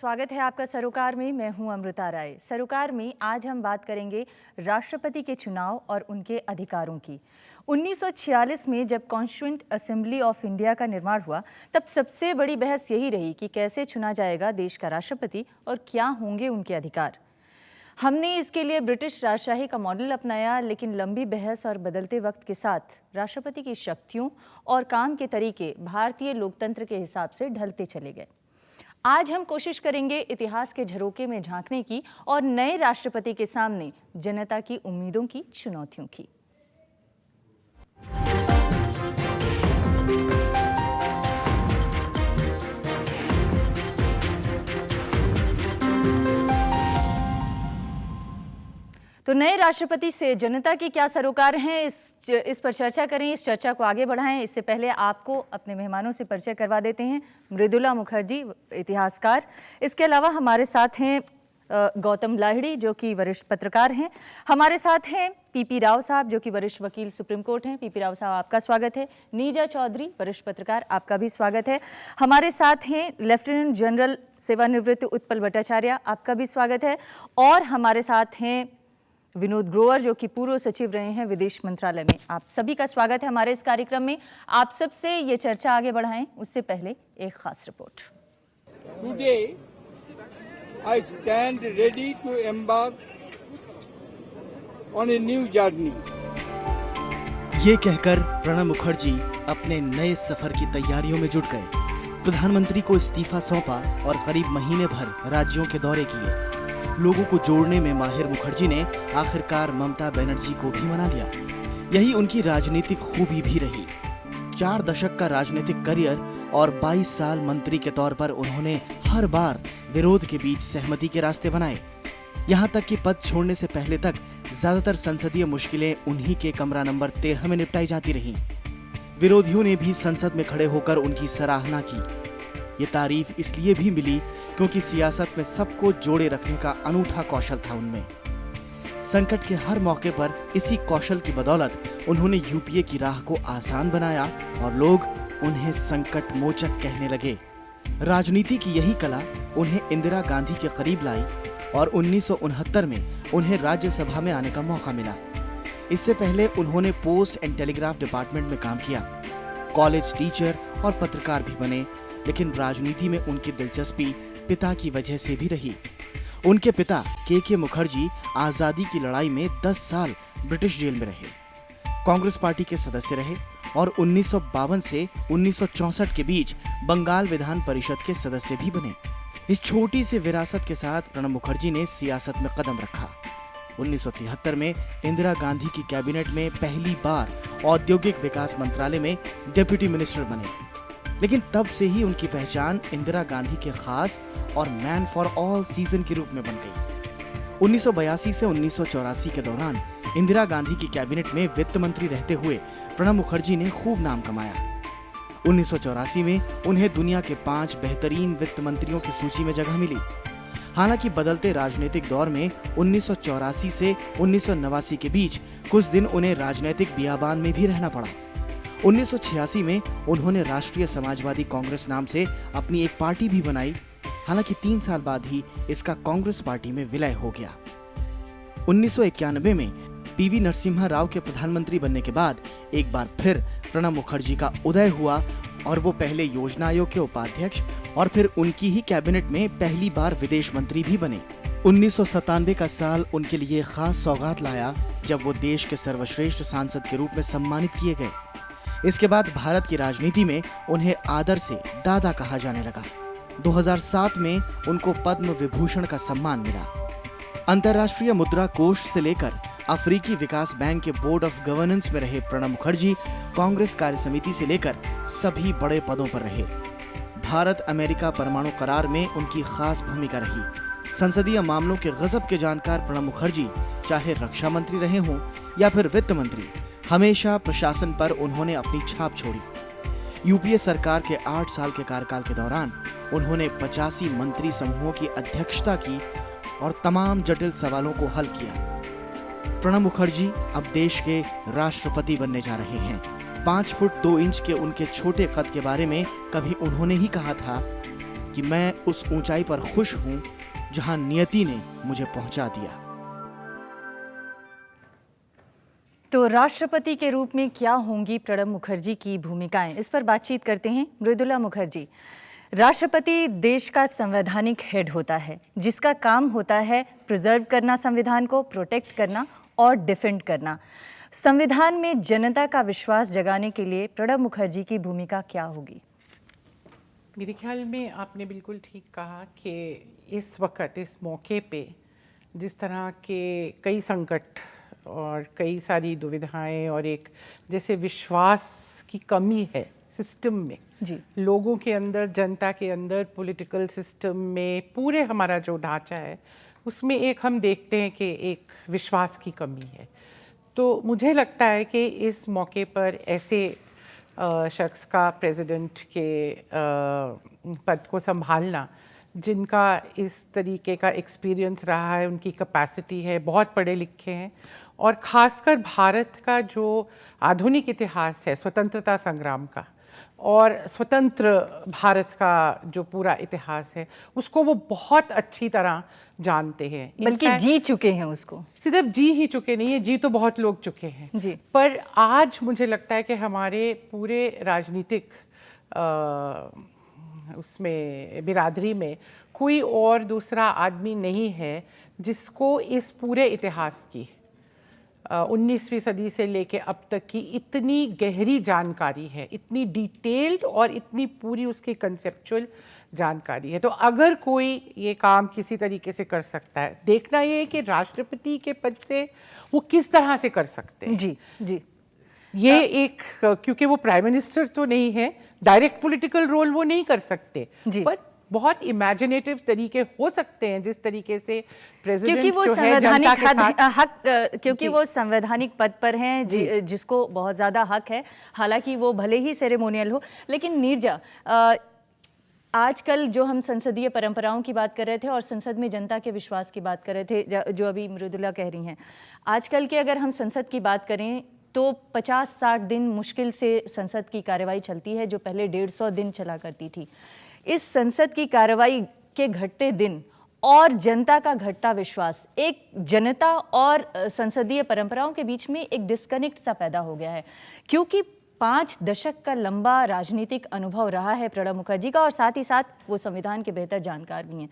स्वागत है आपका सरोकार में। मैं हूं अमृता राय। सरोकार में आज हम बात करेंगे राष्ट्रपति के चुनाव और उनके अधिकारों की। 1946 में जब कॉन्स्टिट्यूएंट असेंबली ऑफ इंडिया का निर्माण हुआ, तब सबसे बड़ी बहस यही रही कि कैसे चुना जाएगा देश का राष्ट्रपति और क्या होंगे उनके अधिकार। हमने इसके लिए ब्रिटिश राजशाही का मॉडल अपनाया, लेकिन लंबी बहस और बदलते वक्त के साथ राष्ट्रपति की शक्तियों और काम के तरीके भारतीय लोकतंत्र के हिसाब से ढलते चले गए। आज हम कोशिश करेंगे इतिहास के झरोके में झांकने की और नए राष्ट्रपति के सामने जनता की उम्मीदों की, चुनौतियों की। तो नए राष्ट्रपति से जनता की क्या सरोकार हैं, इस पर चर्चा करें, इस चर्चा को आगे बढ़ाएं। इससे पहले आपको अपने मेहमानों से परिचय करवा देते हैं। मृदुला मुखर्जी, इतिहासकार। इसके अलावा हमारे साथ हैं गौतम लाहिड़ी, जो कि वरिष्ठ पत्रकार हैं। हमारे साथ हैं पीपी राव साहब, जो कि वरिष्ठ वकील सुप्रीम कोर्ट हैं। पीपी राव साहब, आपका स्वागत है। नीजा चौधरी, वरिष्ठ पत्रकार, आपका भी स्वागत है। हमारे साथ हैं लेफ्टिनेंट जनरल सेवानिवृत्त उत्पल भट्टाचार्य, आपका भी स्वागत है। और हमारे साथ हैं विनोद ग्रोवर, जो कि पूर्व सचिव रहे हैं विदेश मंत्रालय में। आप सभी का स्वागत है हमारे इस कार्यक्रम में। आप सबसे ये चर्चा आगे बढ़ाएं उससे पहले एक खास report. Today, I stand ready to embark on a new journey. ये कहकर प्रणब मुखर्जी अपने नए सफर की तैयारियों में जुट गए। प्रधानमंत्री को इस्तीफा सौंपा और करीब महीने भर राज्यों के दौरे किए। लोगों को जोड़ने में माहिर मुखर्जी ने आखिरकार ममता बनर्जी को भी मना लिया। यही उनकी राजनीतिक खूबी भी रही। 4 दशक का राजनीतिक करियर और 22 साल मंत्री के तौर पर उन्होंने हर बार विरोध के बीच सहमति के रास्ते बनाए। यहाँ तक कि पद छोड़ने से पहले तक ज्यादातर संसदीय मुश्किलें उन्हीं के कमरा नंबर 13 में निपटाई जाती रहीं। विरोधियों ने भी संसद में खड़े होकर उनकी सराहना की। ये तारीफ इसलिए भी मिली क्योंकि सियासत में सबको जोड़े रखने का अनूठा कौशल था उनमें। संकट के हर मौके पर इसी कौशल की बदौलत उन्होंने यूपीए की राह को आसान बनाया और लोग उन्हें संकट मोचक कहने लगे। राजनीति की यही कला उन्हें इंदिरा गांधी के करीब लाई और 1969 में उन्हें राज्यसभा में आने का मौका मिला। इससे पहले उन्होंने पोस्ट एंड टेलीग्राफ डिपार्टमेंट में काम किया। कॉलेज टीचर और पत्रकार भी बने, लेकिन राजनीति में उनकी दिलचस्पी पिता की वजह से भी रही। उनके पिता के मुखर्जी आजादी की लड़ाई में 10 साल ब्रिटिश जेल में रहे, कांग्रेस पार्टी के सदस्य रहे और 1952 से 1964 के बीच बंगाल विधान परिषद के सदस्य भी बने। इस छोटी सी विरासत के साथ प्रणब मुखर्जी ने सियासत में कदम रखा। 1973 में इंदिरा गांधी की कैबिनेट में पहली बार औद्योगिक विकास मंत्रालय में डिप्टी मिनिस्टर बने, लेकिन तब से ही उनकी पहचान इंदिरा गांधी के खास और मैन फॉर ऑल सीजन के रूप में बन गई। 1982 से 1984 के दौरान इंदिरा गांधी की कैबिनेट में वित्त मंत्री रहते हुए प्रणब मुखर्जी ने खूब नाम कमाया। 1984 में उन्हें दुनिया के 5 बेहतरीन वित्त मंत्रियों की सूची में जगह मिली। हालांकि बदलते राजनीतिक दौर में 1984 से 1989 के बीच कुछ दिन उन्हें राजनीतिक बियाबान में भी रहना पड़ा। 1986 में उन्होंने राष्ट्रीय समाजवादी कांग्रेस नाम से अपनी एक पार्टी भी बनाई। हालांकि 3 साल बाद ही इसका कांग्रेस पार्टी में विलय हो गया। 1991 में पीवी नरसिम्हा राव के प्रधानमंत्री बनने के बाद एक बार फिर प्रणब मुखर्जी का उदय हुआ और वो पहले योजना आयोग के उपाध्यक्ष और फिर उनकी ही कैबिनेट में पहली बार विदेश मंत्री भी बने। 1997 का साल उनके लिए खास सौगात लाया जब वो देश के सर्वश्रेष्ठ सांसद के रूप में सम्मानित किए गए। इसके बाद भारत की राजनीति में उन्हें आदर से दादा कहा जाने लगा। 2007 में उनको पद्म विभूषण का सम्मान मिला। अंतर्राष्ट्रीय मुद्रा कोष से लेकर अफ्रीकी विकास बैंक के बोर्ड ऑफ गवर्नेंस में रहे प्रणब मुखर्जी कांग्रेस कार्य समिति से लेकर सभी बड़े पदों पर रहे। भारत अमेरिका परमाणु करार में उनकी खास भूमिका रही। संसदीय मामलों के गजब के जानकार प्रणब मुखर्जी चाहे रक्षा मंत्री रहे हों या फिर वित्त मंत्री, हमेशा प्रशासन पर उन्होंने अपनी छाप छोड़ी। यूपीए सरकार के 8 साल के कार्यकाल के दौरान उन्होंने 85 मंत्री समूहों की अध्यक्षता की और तमाम जटिल सवालों को हल किया। प्रणब मुखर्जी अब देश के राष्ट्रपति बनने जा रहे हैं। 5 फुट 2 इंच के उनके छोटे कद के बारे में कभी उन्होंने ही कहा था, कि मैं उस ऊंचाई पर खुश हूं जहां नियति ने मुझे पहुंचा दिया। तो राष्ट्रपति के रूप में क्या होंगी प्रणब मुखर्जी की भूमिकाएं, इस पर बातचीत करते हैं। मृदुला मुखर्जी, राष्ट्रपति देश का संवैधानिक हेड होता है, जिसका काम होता है प्रिजर्व करना, संविधान को प्रोटेक्ट करना और डिफेंड करना। संविधान में जनता का विश्वास जगाने के लिए प्रणब मुखर्जी की भूमिका क्या होगी? मेरे ख्याल में आपने बिल्कुल ठीक कहा कि इस वक्त, इस मौके पे जिस तरह के कई संकट और कई सारी दुविधाएं और एक जैसे विश्वास की कमी है सिस्टम में, जी, लोगों के अंदर, जनता के अंदर, पॉलिटिकल सिस्टम में, पूरे हमारा जो ढांचा है उसमें एक हम देखते हैं कि एक विश्वास की कमी है। तो मुझे लगता है कि इस मौके पर ऐसे शख्स का प्रेसिडेंट के पद को संभालना, जिनका इस तरीके का एक्सपीरियंस रहा है, उनकी कैपेसिटी है, बहुत पढ़े लिखे हैं, और ख़ासकर भारत का जो आधुनिक इतिहास है स्वतंत्रता संग्राम का और स्वतंत्र भारत का जो पूरा इतिहास है, उसको वो बहुत अच्छी तरह जानते हैं, बल्कि जी चुके हैं उसको। सिर्फ जी ही चुके नहीं है, जी तो बहुत लोग चुके हैं जी। पर आज मुझे लगता है कि हमारे पूरे राजनीतिक उसमें बिरादरी में कोई और दूसरा आदमी नहीं है जिसको इस पूरे इतिहास की 19वीं सदी से लेके अब तक की इतनी गहरी जानकारी है, इतनी डिटेल्ड और इतनी पूरी उसकी कंसेप्चुअल जानकारी है। तो अगर कोई ये काम किसी तरीके से कर सकता है, देखना ये है कि राष्ट्रपति के पद से वो किस तरह से कर सकते हैं। जी जी, ये एक, क्योंकि वो प्राइम मिनिस्टर तो नहीं है, डायरेक्ट पॉलिटिकल रोल वो नहीं कर सकते, पर बहुत इमेजिनेटिव तरीके हो सकते हैं जिस तरीके से प्रेसिडेंट जो है जनता के साथ हक, क्योंकि वो संवैधानिक पद पर हैं, जिसको बहुत ज़्यादा हक है, हालांकि वो भले ही सेरेमोनियल हो। लेकिन नीरजा, आजकल जो हम संसदीय परंपराओं की बात कर रहे थे और संसद में जनता के विश्वास की बात कर रहे थे, जो अभी मृदुला कह रही हैं, आजकल के अगर हम संसद की बात करें तो 50-60 दिन मुश्किल से संसद की कार्रवाई चलती है, जो पहले 150 दिन चला करती थी। इस संसद की कार्रवाई के घटते दिन और जनता का घटता विश्वास, एक जनता और संसदीय परंपराओं के बीच में एक डिस्कनेक्ट सा पैदा हो गया है, क्योंकि 5 दशक का लंबा राजनीतिक अनुभव रहा है प्रणब मुखर्जी का, और साथ ही साथ वो संविधान के बेहतर जानकार भी हैं।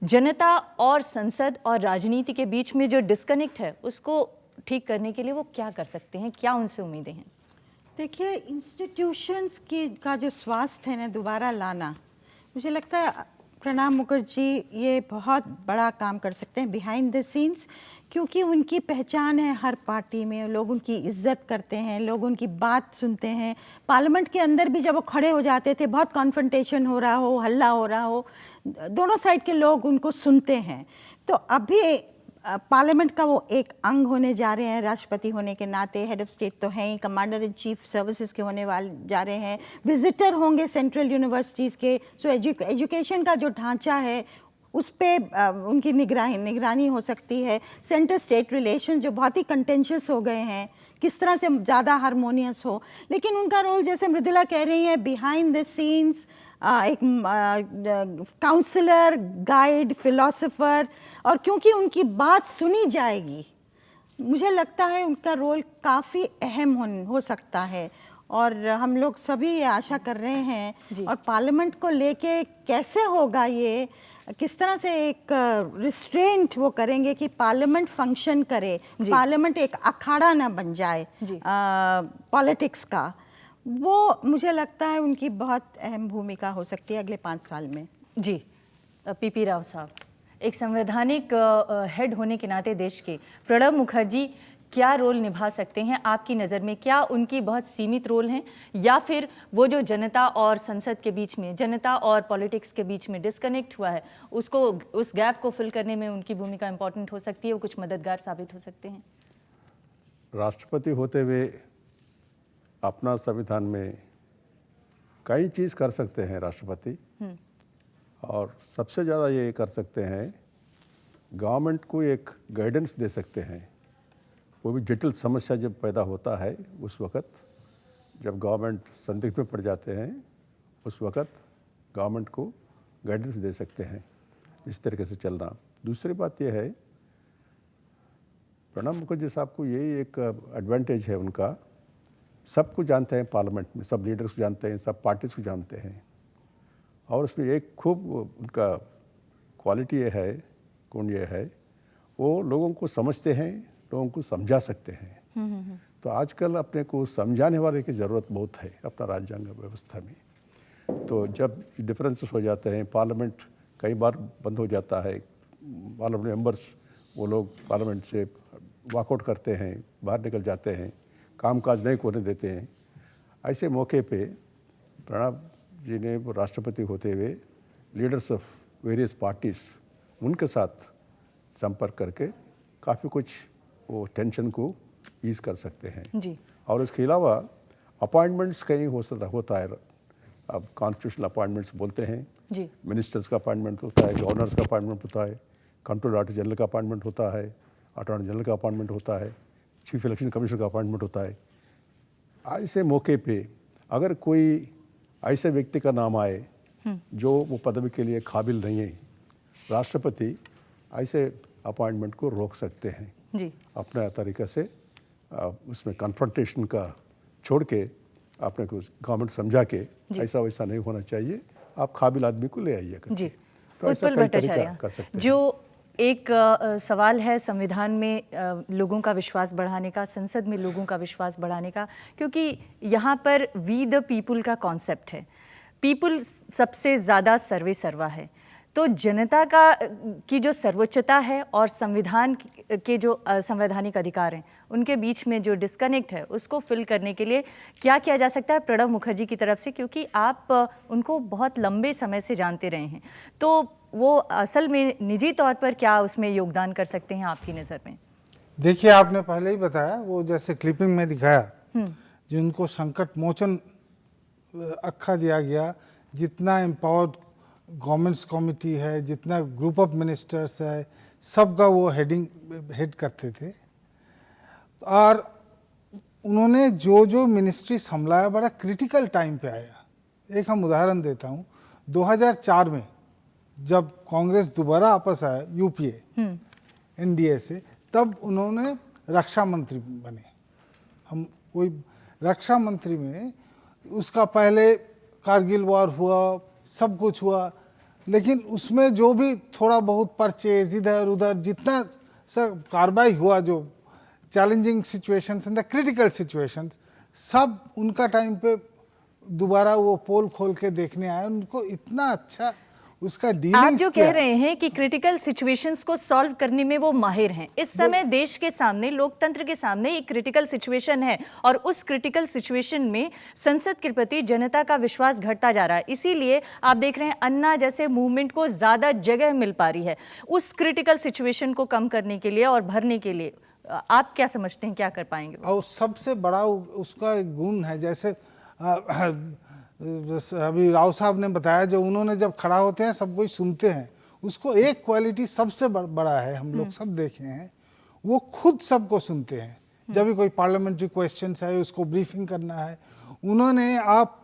जनता और संसद और राजनीति के बीच में जो डिस्कनेक्ट है, उसको ठीक करने के लिए वो क्या कर सकते हैं, क्या उनसे उम्मीदें हैं? देखिए, इंस्टीट्यूशंस की का जो स्वास्थ्य है ना, दोबारा लाना, मुझे लगता है प्रणब मुखर्जी ये बहुत बड़ा काम कर सकते हैं बिहाइंड द सीन्स, क्योंकि उनकी पहचान है हर पार्टी में, लोग उनकी इज्जत करते हैं, लोग उनकी बात सुनते हैं। पार्लियामेंट के अंदर भी जब वो खड़े हो जाते थे, बहुत कॉन्फ्रंटेशन हो रहा हो, हल्ला हो रहा हो, दोनों साइड के लोग उनको सुनते हैं। तो अभी पार्लियामेंट का वो एक अंग होने जा रहे हैं, राष्ट्रपति होने के नाते, हेड ऑफ स्टेट तो हैं ही, कमांडर इन चीफ सर्विसेज के होने वाले जा रहे हैं, विजिटर होंगे सेंट्रल यूनिवर्सिटीज़ के। सो एजुकेशन का जो ढांचा है उस पर उनकी निगरानी हो सकती है। सेंटर स्टेट रिलेशन जो बहुत ही कंटेंशियस हो गए हैं, किस तरह से ज़्यादा हारमोनियस हो। लेकिन उनका रोल, जैसे मृदुला कह रही है, बिहाइंड द सीन्स, एक काउंसलर, गाइड, फिलोसोफर, और क्योंकि उनकी बात सुनी जाएगी, मुझे लगता है उनका रोल काफ़ी अहम हो सकता है। और हम लोग सभी ये आशा कर रहे हैं। और पार्लियामेंट को लेके कैसे होगा ये, किस तरह से एक रिस्ट्रेंट वो करेंगे कि पार्लियामेंट फंक्शन करे, पार्लियामेंट एक अखाड़ा ना बन जाए पॉलिटिक्स का, वो मुझे लगता है उनकी बहुत अहम भूमिका हो सकती है अगले 5 साल में। जी, पीपी राव साहब, एक संवैधानिक हेड होने के नाते देश के प्रणब मुखर्जी क्या रोल निभा सकते हैं आपकी नज़र में? क्या उनकी बहुत सीमित रोल हैं, या फिर वो जो जनता और संसद के बीच में, जनता और पॉलिटिक्स के बीच में डिस्कनेक्ट हुआ है, उसको, उस गैप को फिल करने में उनकी भूमिका इंपॉर्टेंट हो सकती है, वो कुछ मददगार साबित हो सकते हैं? राष्ट्रपति होते हुए अपना संविधान में कई चीज़ कर सकते हैं राष्ट्रपति, और सबसे ज़्यादा ये कर सकते हैं, गवर्नमेंट को एक गाइडेंस दे सकते हैं। वो भी जटिल समस्या जब पैदा होता है, उस वक़्त जब गवर्नमेंट संदिग्ध में पड़ जाते हैं, उस वक़्त गवर्नमेंट को गाइडेंस दे सकते हैं इस तरीके से चलना। दूसरी बात यह है, प्रणब मुखर्जी साहब को यही एक एडवांटेज है उनका, सबको जानते हैं पार्लियामेंट में, सब लीडर्स को जानते हैं, सब पार्टीज को जानते हैं, और उसमें एक खूब उनका क्वालिटी ये है, गुण ये है, वो लोगों को समझते हैं, लोगों को समझा सकते हैं। तो आजकल अपने को समझाने वाले की ज़रूरत बहुत है अपना राजयांग व्यवस्था में। तो जब डिफरेंसेस हो जाते हैं, पार्लियामेंट कई बार बंद हो जाता है, पार्लियामेंट मेंबर्स वो लोग पार्लियामेंट से वॉकआउट करते हैं, बाहर निकल जाते हैं, कामकाज नहीं होने देते हैं, ऐसे मौके पे प्रणब जी ने राष्ट्रपति होते हुए लीडर्स ऑफ वेरियस पार्टीज उनके साथ संपर्क करके काफ़ी कुछ वो टेंशन को ईज कर सकते हैं जी। और इसके अलावा अपॉइंटमेंट्स कहीं होता है, अब कॉन्स्टिट्यूशनल अपॉइंटमेंट्स बोलते हैं जी। मिनिस्टर्स का अपॉइंटमेंट होता है, गवर्नर्स का अपॉइंटमेंट होता है, कंट्रोलर ऑडिटर जनरल का अपॉइंटमेंट होता है, अटॉर्नी जनरल का अपॉइंटमेंट होता है, चीफ इलेक्शन कमीशनर का अपॉइंटमेंट होता है। ऐसे मौके पे अगर कोई ऐसे व्यक्ति का नाम आए जो वो पदवी के लिए काबिल नहीं है, राष्ट्रपति ऐसे अपॉइंटमेंट को रोक सकते हैं जी। अपने तरीके से उसमें कन्फ्रंटेशन का छोड़ के अपने को गवर्नमेंट समझा के ऐसा वैसा नहीं होना चाहिए, आप काबिल आदमी को ले आइए जी। तो ऐसा उत्पल कई तरीका भट्टाचार्य, कर सकते हैं। जो एक सवाल है संविधान में लोगों का विश्वास बढ़ाने का, संसद में लोगों का विश्वास बढ़ाने का, क्योंकि यहाँ पर वी द पीपुल का कॉन्सेप्ट है, पीपुल सबसे ज़्यादा सर्वे सर्वा है, तो जनता की जो सर्वोच्चता है और संविधान के जो संवैधानिक अधिकार हैं उनके बीच में जो डिस्कनेक्ट है उसको फिल करने के लिए क्या किया जा सकता है प्रणब मुखर्जी की तरफ से, क्योंकि आप उनको बहुत लंबे समय से जानते रहे हैं, तो वो असल में निजी तौर पर क्या उसमें योगदान कर सकते हैं आपकी नज़र में? देखिए, आपने पहले ही बताया, वो जैसे क्लिपिंग में दिखाया जिनको संकट मोचन अक्खा दिया गया, जितना एम्पावर्ड गवर्नमेंट्स कमिटी है, जितना ग्रुप ऑफ मिनिस्टर्स है, सबका वो हेड करते थे, और उन्होंने जो जो मिनिस्ट्री संभाला बड़ा क्रिटिकल टाइम पे आया। एक हम उदाहरण देता हूँ, 2004 में जब कांग्रेस दोबारा वापस आया यूपीए एनडीए से, तब उन्होंने रक्षा मंत्री बने। हम वही रक्षा मंत्री में उसका पहले कारगिल वॉर हुआ, सब कुछ हुआ, लेकिन उसमें जो भी थोड़ा बहुत परचेज इधर उधर जितना सब कार्रवाई हुआ, जो challenging situations and the critical situations, सब उनका टाइम पे दोबारा वो पोल खोल के देखने आए, उनको इतना अच्छा उसका डीलिंग्स आप जो कह रहे हैं कि क्रिटिकल सिचुएशंस को सॉल्व करने में वो माहिर हैं, इस समय देश के सामने, लोकतंत्र के सामने एक क्रिटिकल सिचुएशन है और उस क्रिटिकल सिचुएशन में संसद के प्रति जनता का विश्वास घटता जा रहा है, इसीलिए आप देख रहे हैं अन्ना जैसे मूवमेंट को ज़्यादा जगह मिल पा रही है। उस क्रिटिकल सिचुएशन को कम करने के लिए और भरने के लिए आप क्या समझते हैं, क्या कर पाएंगे? और सबसे बड़ा उसका एक गुण है, जैसे अभी राव साहब ने बताया, जो उन्होंने जब खड़ा होते हैं सब कोई सुनते हैं, उसको एक क्वालिटी सबसे बड़ा है, हम लोग सब देखे हैं, वो खुद सबको सुनते हैं। जब भी कोई पार्लियामेंट्री क्वेश्चन है उसको ब्रीफिंग करना है, उन्होंने, आप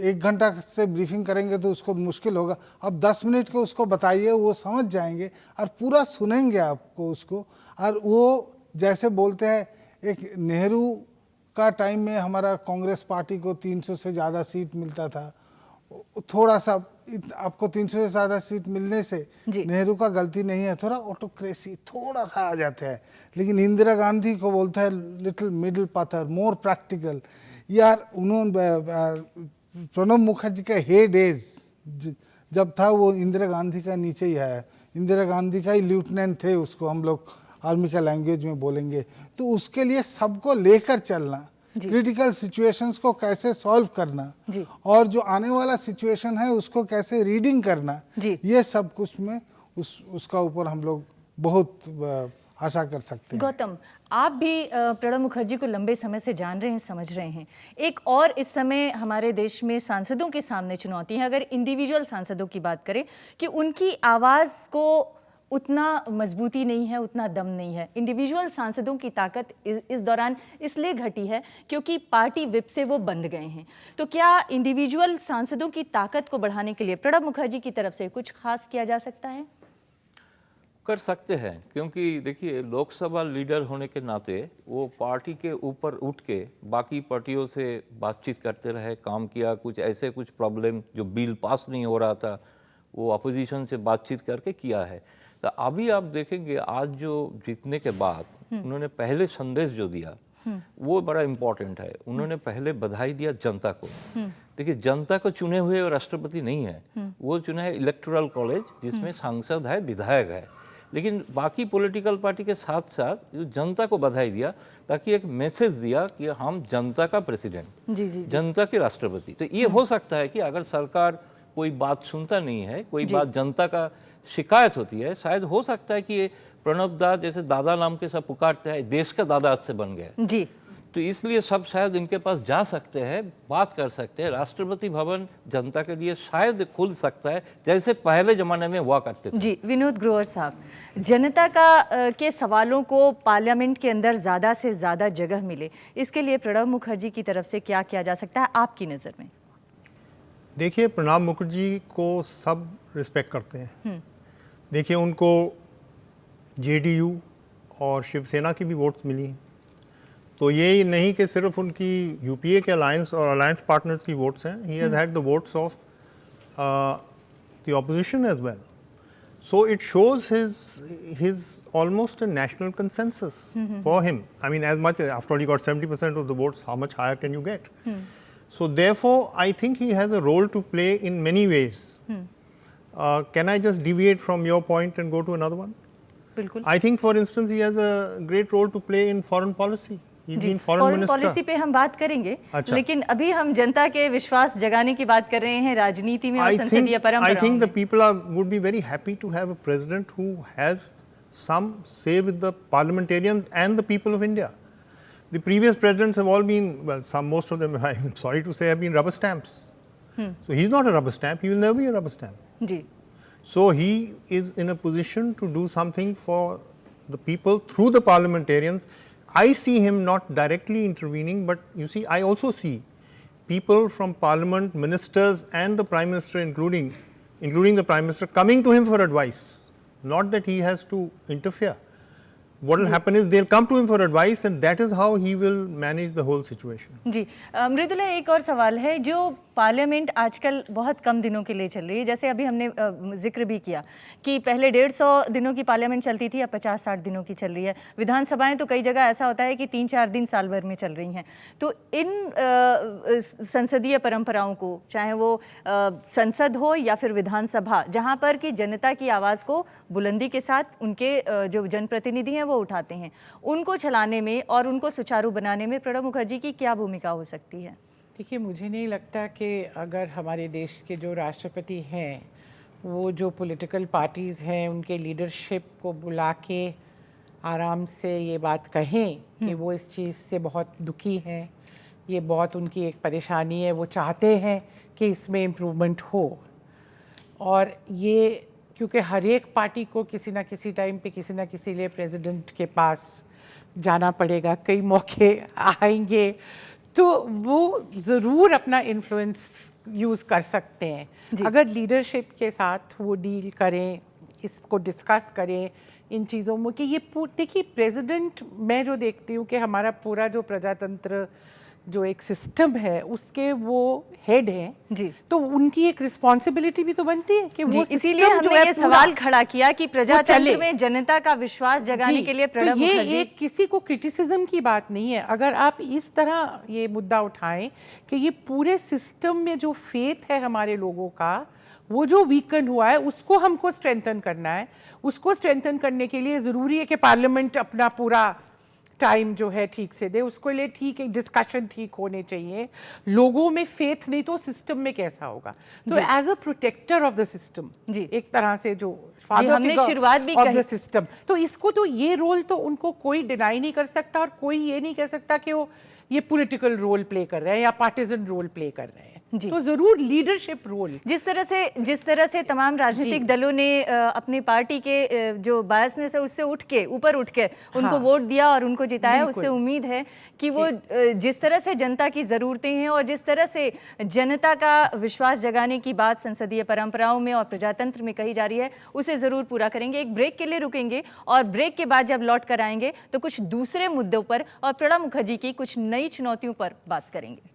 1 घंटा से ब्रीफिंग करेंगे तो उसको मुश्किल होगा, आप 10 मिनट के उसको बताइए, वो समझ जाएंगे और पूरा सुनेंगे आपको उसको। और वो जैसे बोलते हैं, एक नेहरू का टाइम में हमारा कांग्रेस पार्टी को 300 से ज़्यादा सीट मिलता था, थोड़ा सा आपको 300 से ज़्यादा सीट मिलने से नेहरू का गलती नहीं है, थोड़ा ऑटोक्रेसी थोड़ा सा आ जाता है, लेकिन इंदिरा गांधी को बोलता है लिटिल मिडिल पाथर, मोर प्रैक्टिकल। यार उन्होंने प्रणब मुखर्जी का हे डेज जब था, वो इंदिरा गांधी का नीचे ही आया, इंदिरा गांधी का ही लेफ्टिनेंट थे, उसको हम लोग आर्मी का लैंग्वेज में बोलेंगे। तो उसके लिए सबको लेकर चलना, क्रिटिकल सिचुएशंस को कैसे सॉल्व करना और जो आने वाला सिचुएशन है उसको कैसे रीडिंग करना, ये सब कुछ में उसका ऊपर हम लोग बहुत आशा कर सकते हैं। गौतम, आप भी प्रणब मुखर्जी को लंबे समय से जान रहे हैं, समझ रहे हैं। एक और इस समय हमारे देश में सांसदों के सामने चुनौती है, अगर इंडिविजुअल सांसदों की बात करें, कि उनकी आवाज़ को उतना मजबूती नहीं है, उतना दम नहीं है। इंडिविजुअल सांसदों की ताकत इस दौरान इसलिए घटी है क्योंकि पार्टी विप से वो बंध गए हैं। तो क्या इंडिविजुअल सांसदों की ताकत को बढ़ाने के लिए प्रणब मुखर्जी की तरफ से कुछ खास किया जा सकता है? कर सकते हैं, क्योंकि देखिए लोकसभा लीडर होने के नाते वो पार्टी के ऊपर उठ के बाकी पार्टियों से बातचीत करते रहे, काम किया। कुछ प्रॉब्लम जो बिल पास नहीं हो रहा था वो अपोजिशन से बातचीत करके किया है। तो अभी आप देखेंगे आज जो जीतने के बाद उन्होंने पहले संदेश जो दिया वो बड़ा इम्पोर्टेंट है। उन्होंने पहले बधाई दिया जनता को। देखिए जनता को चुने हुए राष्ट्रपति नहीं है, वो चुना है इलेक्टोरल कॉलेज जिसमें सांसद है, विधायक है। लेकिन बाकी पॉलिटिकल पार्टी के साथ साथ जनता को बधाई दिया ताकि एक मैसेज दिया कि हम जनता का प्रेसिडेंट, जनता के राष्ट्रपति। तो ये हो सकता है कि अगर सरकार कोई बात सुनता नहीं है, कोई बात जनता का शिकायत होती है, शायद हो सकता है कि ये प्रणब दा जैसे दादा नाम के सब पुकारते हैं, देश का दादा आज से बन गए जी। तो इसलिए सब शायद इनके पास जा सकते हैं, बात कर सकते हैं। राष्ट्रपति भवन जनता के लिए शायद खुल सकता है जैसे पहले जमाने में हुआ करते थे। जी विनोद ग्रोवर साहब, जनता के सवालों को पार्लियामेंट के अंदर ज़्यादा से ज़्यादा जगह मिले, इसके लिए प्रणब मुखर्जी की तरफ से क्या किया जा सकता है आपकी नज़र में? देखिए प्रणब मुखर्जी को सब रिस्पेक्ट करते हैं। देखिए उनको जेडीयू और शिवसेना की भी वोट्स मिली हैं, तो ये नहीं कि सिर्फ उनकी यूपीए के अलायंस और अलायंस पार्टनर्स की वोट्स हैं। He has had the votes of the opposition as well, so it shows his almost a national consensus for him. I mean, as much after all he got 70% of the votes, how much higher can you get? So therefore I think he has a role to play in many ways. Can I just deviate from your point and go to another one? बिल्कुल। I think for instance he has a great role to play in foreign policy. He's been foreign foreign minister. Policy पे हम बात करेंगे, अच्छा। लेकिन अभी हम जनता के विश्वास जगाने की बात कर रहे हैं राजनीति में और संसदीय I परंपराओं think the में। people would be very happy to have a president who has some say with the parliamentarians and the people of India. The previous presidents have all been, well, most of them, I'm sorry to say, have been rubber stamps. So he's not a rubber stamp. He will never be a rubber stamp. Ji So he is in a position to do something for the people through the parliamentarians. I see him not directly intervening, but you see, I also see people from parliament, ministers and the prime minister, including the prime minister, coming to him for advice. Not that he has to interfere. What will happen is they'll come to him for advice, and that is how he will manage the whole situation. जी मृदुला, एक और सवाल है। जो parliament आजकल बहुत कम दिनों के लिए चल रही है, जैसे अभी हमने जिक्र भी किया कि पहले 150 दिनों की पार्लियामेंट चलती थी, अब 50-60 दिनों की चल रही है। विधानसभाएं तो कई जगह ऐसा होता है कि 3-4 दिन साल भर में चल रही हैं। तो इन संसदीय परंपराओं को, चाहे वो संसद हो या फिर विधानसभा, जहाँ पर कि जनता की आवाज़ को बुलंदी के साथ उनके जो जनप्रतिनिधि हैं वो उठाते हैं, उनको चलाने में और उनको सुचारू बनाने में प्रणब मुखर्जी की क्या भूमिका हो सकती है? देखिए, मुझे नहीं लगता कि अगर हमारे देश के जो राष्ट्रपति हैं वो जो पॉलिटिकल पार्टीज़ हैं उनके लीडरशिप को बुला के आराम से ये बात कहें कि वो इस चीज़ से बहुत दुखी हैं, ये बहुत उनकी एक परेशानी है, वो चाहते हैं कि इसमें इम्प्रूवमेंट हो। और ये क्योंकि हर एक पार्टी को किसी ना किसी टाइम पे किसी ना किसी लिए प्रेसिडेंट के पास जाना पड़ेगा, कई मौके आएंगे, तो वो ज़रूर अपना इन्फ्लुएंस यूज़ कर सकते हैं अगर लीडरशिप के साथ वो डील करें, इसको डिस्कस करें इन चीज़ों में कि ये देखिए प्रेसिडेंट, मैं जो देखती हूँ कि हमारा पूरा जो प्रजातंत्र जो एक सिस्टम है उसके वो हेड हैं जी, तो उनकी एक रिस्पॉन्सिबिलिटी भी तो बनती है कि वो इसीलिए हमने ये सवाल खड़ा किया कि प्रजातंत्र में जनता का विश्वास जगाने के लिए प्रणब मुखर्जी, मुखर्जी, ये किसी को क्रिटिसिज्म की बात नहीं है। अगर आप इस तरह ये मुद्दा उठाएं कि ये पूरे सिस्टम में जो फेथ है हमारे लोगों का, वो जो वीकन हुआ है उसको हमको स्ट्रेंथन करना है। उसको स्ट्रेंथन करने के लिए ज़रूरी है कि पार्लियामेंट अपना पूरा टाइम जो है ठीक से दे, उसको लिए ठीक एक डिस्कशन ठीक होने चाहिए। लोगों में फेथ नहीं तो सिस्टम में कैसा होगा? तो as a protector of the system, एक तरह से जो हमने शुरुआत भी ऑफ द सिस्टम, तो इसको तो ये रोल तो उनको कोई डिनाई नहीं कर सकता और कोई ये नहीं कह सकता कि वो ये पॉलिटिकल रोल प्ले कर रहे हैं या पार्टिजन रोल प्ले कर रहे हैं। जी। तो जरूर लीडरशिप रोल, जिस तरह से तमाम राजनीतिक दलों ने अपनी पार्टी के जो बायसनेस है उससे ऊपर उठ के उनको वोट दिया और उनको जिताया, उससे उम्मीद है कि वो जिस तरह से जनता की ज़रूरतें हैं और जिस तरह से जनता का विश्वास जगाने की बात संसदीय परंपराओं में और प्रजातंत्र में कही जा रही है उसे ज़रूर पूरा करेंगे। एक ब्रेक के लिए रुकेंगे और ब्रेक के बाद जब लौट कर आएंगे तो कुछ दूसरे मुद्दों पर और प्रणब मुखर्जी की कुछ नई चुनौतियों पर बात करेंगे।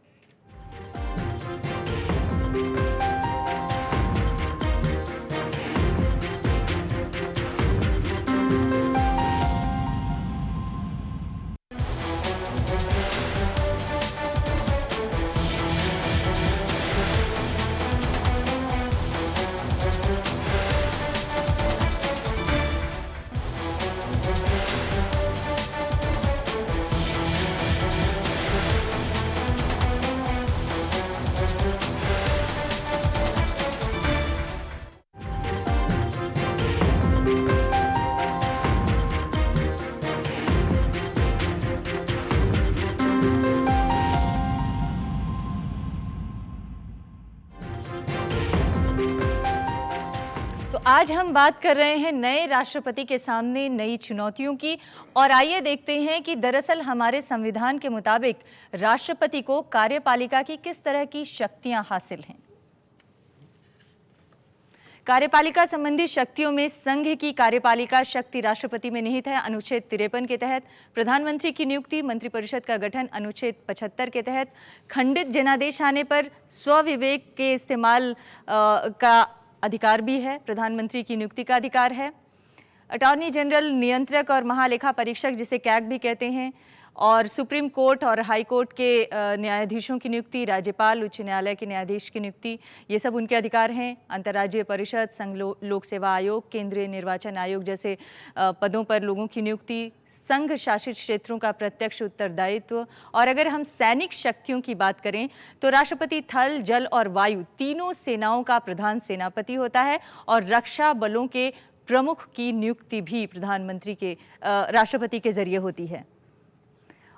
आज हम बात कर रहे हैं नए राष्ट्रपति के सामने नई चुनौतियों की और आइए देखते हैं कि दरअसल हमारे संविधान के मुताबिक राष्ट्रपति को कार्यपालिका की किस तरह की शक्तियां हासिल हैं। कार्यपालिका संबंधी शक्तियों में संघ की कार्यपालिका शक्ति राष्ट्रपति में निहित है। अनुच्छेद 53 के तहत प्रधानमंत्री की नियुक्ति, मंत्रिपरिषद का गठन अनुच्छेद 75 के तहत, खंडित जनादेश आने पर स्वविवेक के इस्तेमाल का अधिकार भी है, प्रधानमंत्री की नियुक्ति का अधिकार है। अटॉर्नी जनरल, नियंत्रक और महालेखा परीक्षक जिसे कैग भी कहते हैं, और सुप्रीम कोर्ट और हाई कोर्ट के न्यायाधीशों की नियुक्ति, राज्यपाल, उच्च न्यायालय के न्यायाधीश की नियुक्ति, ये सब उनके अधिकार हैं। अंतर्राज्यीय परिषद, संघ लोक सेवा आयोग, केंद्रीय निर्वाचन आयोग जैसे पदों पर लोगों की नियुक्ति, संघ शासित क्षेत्रों का प्रत्यक्ष उत्तरदायित्व। और अगर हम सैनिक शक्तियों की बात करें तो राष्ट्रपति थल, जल और वायु तीनों सेनाओं का प्रधान सेनापति होता है और रक्षा बलों के प्रमुख की नियुक्ति भी प्रधानमंत्री के राष्ट्रपति के जरिए होती है।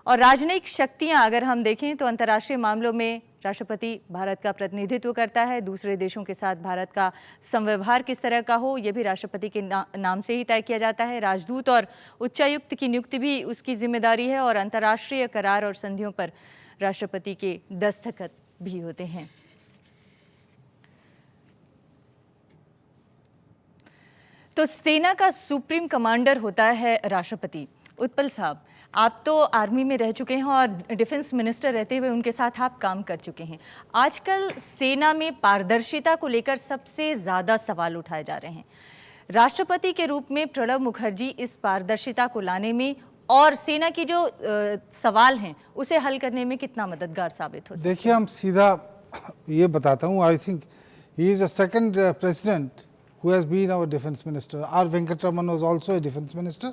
और राजनयिक शक्तियां अगर हम देखें तो अंतर्राष्ट्रीय मामलों में राष्ट्रपति भारत का प्रतिनिधित्व करता है। दूसरे देशों के साथ भारत का समव्यवहार किस तरह का हो ये भी राष्ट्रपति के नाम से ही तय किया जाता है। राजदूत और उच्चायुक्त की नियुक्ति भी उसकी जिम्मेदारी है और अंतर्राष्ट्रीय करार और संधियों पर राष्ट्रपति के दस्तखत भी होते हैं। तो सेना का सुप्रीम कमांडर होता है राष्ट्रपति। उत्पल साहब, आप तो आर्मी में रह चुके हैं और डिफेंस मिनिस्टर रहते हुए उनके साथ आप काम कर चुके हैं। आजकल सेना में पारदर्शिता को लेकर सबसे ज़्यादा सवाल उठाए जा रहे हैं। राष्ट्रपति के रूप में प्रणब मुखर्जी इस पारदर्शिता को लाने में और सेना की जो सवाल हैं उसे हल करने में कितना मददगार साबित हो सकते हैं? देखिए, हम सीधा ये बताता हूँ। आई think he is a second president who has been our defense minister. R. Venkataraman was also a defense minister.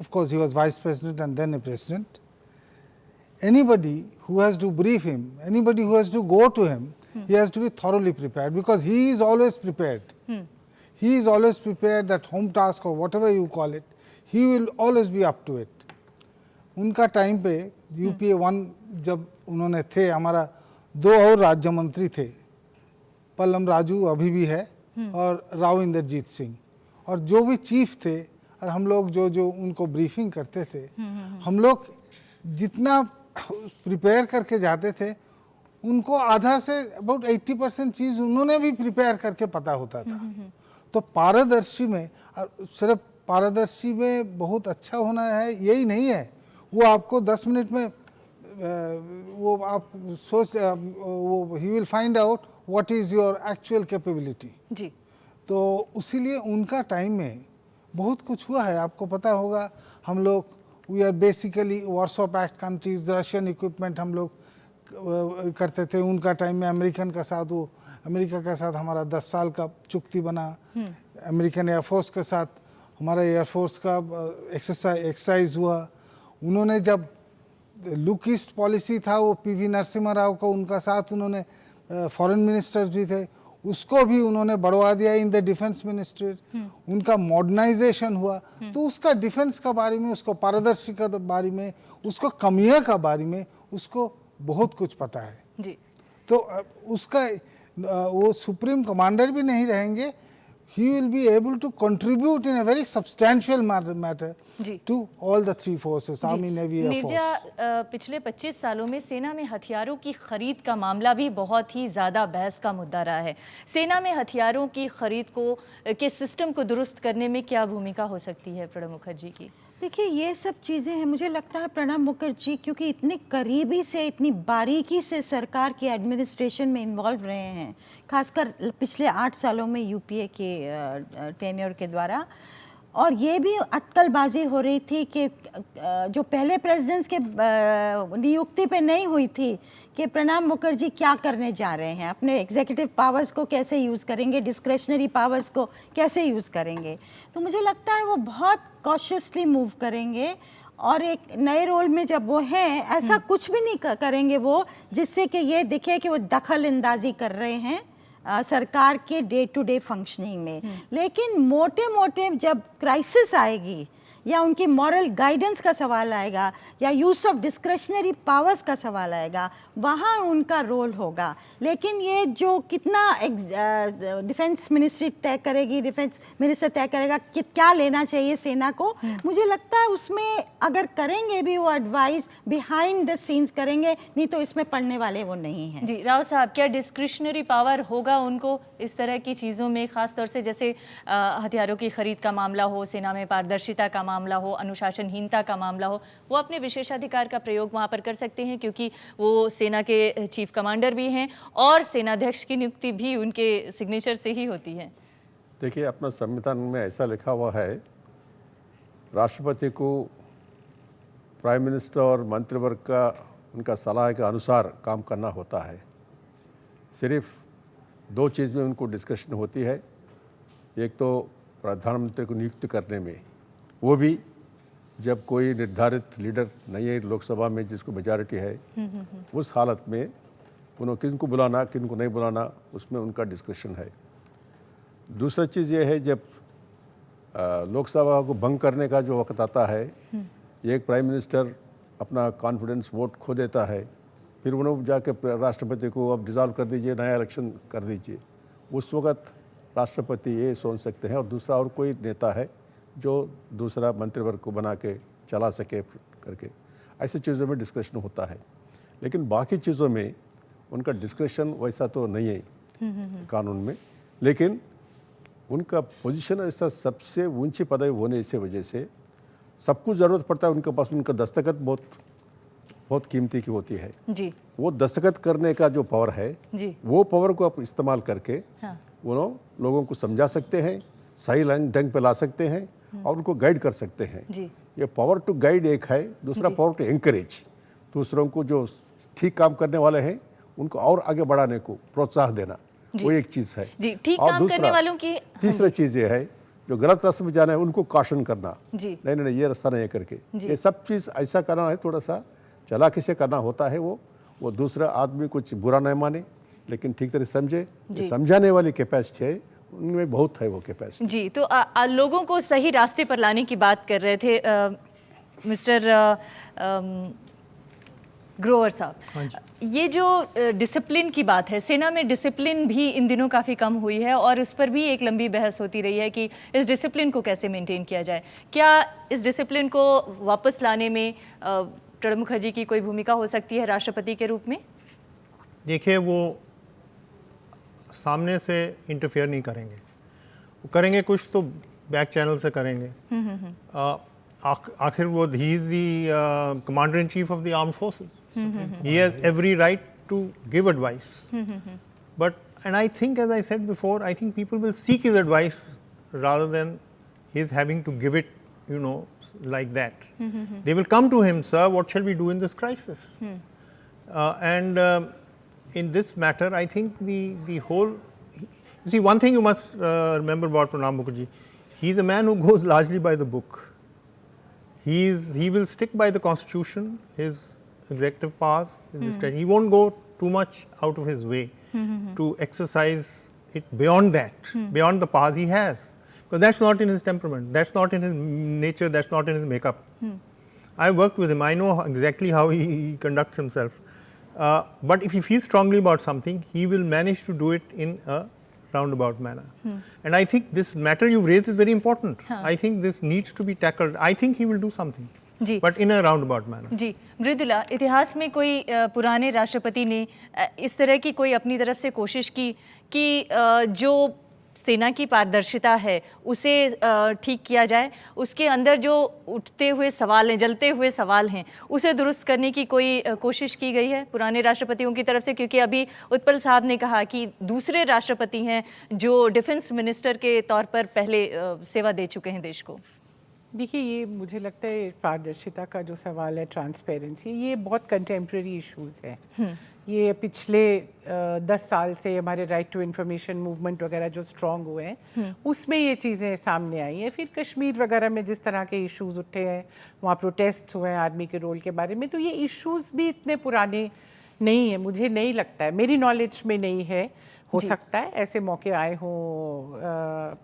Of course, he was vice president and then a president. Anybody who has to brief him, anybody who has to go to him, he has to be thoroughly prepared because he is always prepared. He is always prepared, that home task or whatever you call it, he will always be up to it. उनका time पे UPA 1 जब उन्होंने थे, हमारा 2 और राज्य मंत्री थे, पल्लम राजू अभी भी है और राव इंद्रजीत सिंह, और जो भी चीफ थे और हम लोग जो उनको ब्रीफिंग करते थे, हम लोग जितना प्रिपेयर करके जाते थे उनको आधा से अबाउट 80% चीज़ उन्होंने भी प्रिपेयर करके पता होता था। तो पारदर्शी में, सिर्फ पारदर्शी में बहुत अच्छा होना है यही नहीं है, वो आपको 10 मिनट में वो आप सोच वो he will find out what is your actual capability जी। तो उसीलिए उनका टाइम में बहुत कुछ हुआ है। आपको पता होगा, हम लोग we are basically Warsaw Pact countries, Russian equipment हम लोग करते थे। उनका टाइम में अमेरिका के साथ हमारा 10 साल का चुक्ति बना। अमेरिकन एयरफोर्स के साथ हमारा एयरफोर्स का एक्सरसाइज हुआ। उन्होंने जब लुक ईस्ट पॉलिसी था, वो PV नरसिम्हा राव को उनका साथ उन्होंने फॉरेन मिनिस्टर भी थे, उसको भी उन्होंने बढ़वा दिया इन द डिफेंस मिनिस्ट्री। उनका मॉडर्नाइजेशन हुआ, तो उसका डिफेंस का बारे में, उसको पारदर्शी का बारे में, उसको कमियां का बारे में उसको बहुत कुछ पता है जी। तो उसका वो सुप्रीम कमांडर भी नहीं रहेंगे, he will be able to contribute in a very substantial matter ji. to all the three forces, ji. Army, Navy, Air Neerja, Force. पिछले 25 सालों में सेना में हथियारों की खरीद का मामला भी बहुत ही ज़्यादा बहस का मुद्दा रहा है। सेना में हथियारों की खरीद के सिस्टम को दुरुस्त करने में क्या भूमिका हो सकती है प्रणब मुखर्जी की? देखिए, ये सब चीज़ें हैं, मुझे लगता है प्रणब मुखर्जी क्योंकि इतने करीबी से, इतनी बारीकी से सरकार की एडमिनिस्ट्रेशन में इन्वॉल्व रहे हैं, खासकर पिछले 8 सालों में यूपीए के टेन्योर के द्वारा, और ये भी अटकलबाजी हो रही थी कि जो पहले प्रेसिडेंट्स के नियुक्ति पे नहीं हुई थी कि प्रणब मुखर्जी क्या करने जा रहे हैं, अपने एग्जीक्यूटिव पावर्स को कैसे यूज़ करेंगे, डिस्क्रेशनरी पावर्स को कैसे यूज़ करेंगे। तो मुझे लगता है वो बहुत कॉशियसली मूव करेंगे और एक नए रोल में जब वो हैं, ऐसा कुछ भी नहीं करेंगे वो जिससे कि ये दिखे कि वो दखल अंदाजी कर रहे हैं सरकार के डे टू डे फंक्शनिंग में। लेकिन मोटे मोटे जब क्राइसिस आएगी या उनकी मॉरल गाइडेंस का सवाल आएगा या यूज़ ऑफ डिस्क्रेशनरी पावर्स का सवाल आएगा, वहाँ उनका रोल होगा। लेकिन ये जो कितना डिफेंस मिनिस्ट्री तय करेगी, डिफेंस मिनिस्टर तय करेगा कि क्या लेना चाहिए सेना को, मुझे लगता है उसमें अगर करेंगे भी वो एडवाइस बिहाइंड द सीन्स करेंगे, नहीं तो इसमें पढ़ने वाले वो नहीं हैं। जी राव साहब, क्या डिस्क्रिशनरी पावर होगा उनको इस तरह की चीज़ों में, ख़ास तौर से जैसे हथियारों की खरीद का मामला हो, सेना में पारदर्शिता का मामला हो, अनुशासनहीनता का मामला हो, वो अपने विशेषाधिकार का प्रयोग वहाँ पर कर सकते हैं क्योंकि वो सेना के चीफ कमांडर भी हैं और सेनाध्यक्ष की नियुक्ति भी उनके सिग्नेचर से ही होती है? देखिए, अपना संविधान में ऐसा लिखा हुआ है, राष्ट्रपति को प्राइम मिनिस्टर और मंत्रिवर्ग का उनका सलाह के अनुसार काम करना होता है। सिर्फ 2 चीज़ में उनको डिस्कशन होती है, एक तो प्रधानमंत्री को नियुक्त करने में, वो भी जब कोई निर्धारित लीडर नहीं है लोकसभा में जिसको मेजॉरिटी है, उस हालत में उन्होंने किनको बुलाना किनको नहीं बुलाना, उसमें उनका डिस्कशन है। दूसरा चीज़ ये है, जब लोकसभा को भंग करने का जो वक्त आता है, एक प्राइम मिनिस्टर अपना कॉन्फिडेंस वोट खो देता है, फिर उन्होंने जाके राष्ट्रपति को अब डिज़ॉल्व कर दीजिए, नया इलेक्शन कर दीजिए, उस वक्त राष्ट्रपति ये सोच सकते हैं और दूसरा और कोई नेता है जो दूसरा मंत्रिवर्ग को बना के चला सके करके, ऐसी चीज़ों में डिस्कशन होता है। लेकिन बाकी चीज़ों में उनका डिस्कशन वैसा तो नहीं है कानून में, लेकिन उनका पोजीशन ऐसा सबसे ऊंची पदवी होने की वजह से सबको ज़रूरत पड़ता है उनके पास, उनका दस्तखत बहुत कीमती की होती है जी। वो दस्तखत करने का जो पावर है जी। वो पावर को आप इस्तेमाल करके हाँ। वो लोगों को समझा सकते हैं, सही ढंग पे ला सकते हैं और उनको गाइड कर सकते हैं। जी। ये पावर टू गाइड एक है, दूसरा पावर टू एंकरेज, दूसरों को जो ठीक काम करने वाले हैं उनको और आगे बढ़ाने को प्रोत्साहन देना, वो एक चीज़ है जी। ठीक और काम करने वालों की तीसरा चीज़ ये है जो गलत रास्ते में जाना है उनको कॉशन करना, जी। नहीं ये रास्ता नहीं करके, ये सब चीज़ ऐसा करना है, थोड़ा सा चालाकी से करना होता है। वो दूसरा आदमी कुछ बुरा नहीं माने लेकिन ठीक तरह समझे, समझाने वाली कैपेसिटी है उनमें बहुत है वो कैपेसिटी। जी। तो लोगों को सही रास्ते पर लाने की बात कर रहे थे मिस्टर ग्रोवर साहब, ये जो डिसिप्लिन की बात है, सेना में डिसिप्लिन भी इन दिनों काफ़ी कम हुई है और उस पर भी एक लंबी बहस होती रही है कि इस डिसिप्लिन को कैसे मेंटेन किया जाए। क्या इस डिसिप्लिन को वापस लाने में प्रणब मुखर्जी की कोई भूमिका हो सकती है राष्ट्रपति के रूप में? देखिए, वो सामने से इंटरफेयर नहीं करेंगे, वो करेंगे कुछ तो बैक चैनल से करेंगे। आखिर वो he is the commander in chief of the armed forces, he has every right to give advice. And I think, as I said before, I think people will seek his advice rather than his having to give it, like that. They will come to him, sir, what shall we do in this crisis? And in this matter, I think the whole, you see, one thing you must remember about Pranab Mukherjee, he's a man who goes largely by the book. He will stick by the constitution, his executive powers, his discretion. He won't go too much out of his way to exercise it beyond that, beyond the powers he has. Because that's not in his temperament, that's not in his nature, that's not in his makeup. I worked with him, I know exactly how he conducts himself. But if he feels strongly about something, he will manage to do it in a roundabout manner. And I think this matter you've raised is very important. I think this needs to be tackled. I think he will do something, जी but in a roundabout manner. जी मृदुला, इतिहास में कोई पुराने राष्ट्रपति ने इस तरह की कोई अपनी तरफ से कोशिश की कि जो सेना की पारदर्शिता है उसे ठीक किया जाए, उसके अंदर जो उठते हुए सवाल हैं, जलते हुए सवाल हैं, उसे दुरुस्त करने की कोई कोशिश की गई है पुराने राष्ट्रपतियों की तरफ से? क्योंकि अभी उत्पल साहब ने कहा कि दूसरे राष्ट्रपति हैं जो डिफेंस मिनिस्टर के तौर पर पहले सेवा दे चुके हैं देश को। देखिए, ये मुझे लगता है पारदर्शिता का जो सवाल है, ट्रांसपेरेंसी, ये बहुत कंटेम्प्रेरी इश्यूज है। ये पिछले 10 साल से हमारे राइट टू इन्फॉर्मेशन मूवमेंट वगैरह जो स्ट्रॉन्ग हुए हैं, उसमें ये चीज़ें सामने आई हैं। फिर कश्मीर वगैरह में जिस तरह के इश्यूज उठे हैं, वहाँ प्रोटेस्ट हुए हैं आर्मी के रोल के बारे में, तो ये इश्यूज भी इतने पुराने नहीं है, मुझे नहीं लगता है, मेरी नॉलेज में नहीं है। हो सकता है ऐसे मौके आए हों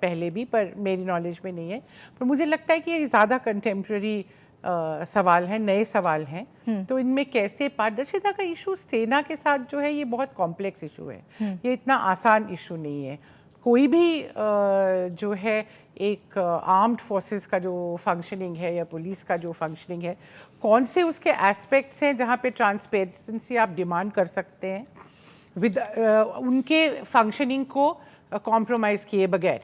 पहले भी, पर मेरी नॉलेज में नहीं है। पर मुझे लगता है कि ये ज़्यादा कंटेम्प्रेरी सवाल हैं, नए सवाल हैं। तो इनमें कैसे पारदर्शिता का इशू सेना के साथ जो है, ये बहुत कॉम्प्लेक्स इशू है, ये इतना आसान इशू नहीं है। कोई भी जो है एक आर्म्ड फोर्सेस का जो फंक्शनिंग है या पुलिस का जो फंक्शनिंग है, कौन से उसके एस्पेक्ट्स हैं जहाँ पे ट्रांसपेरेंसी आप डिमांड कर सकते हैं विद उनके फंक्शनिंग को कॉम्प्रोमाइज़ किए बगैर।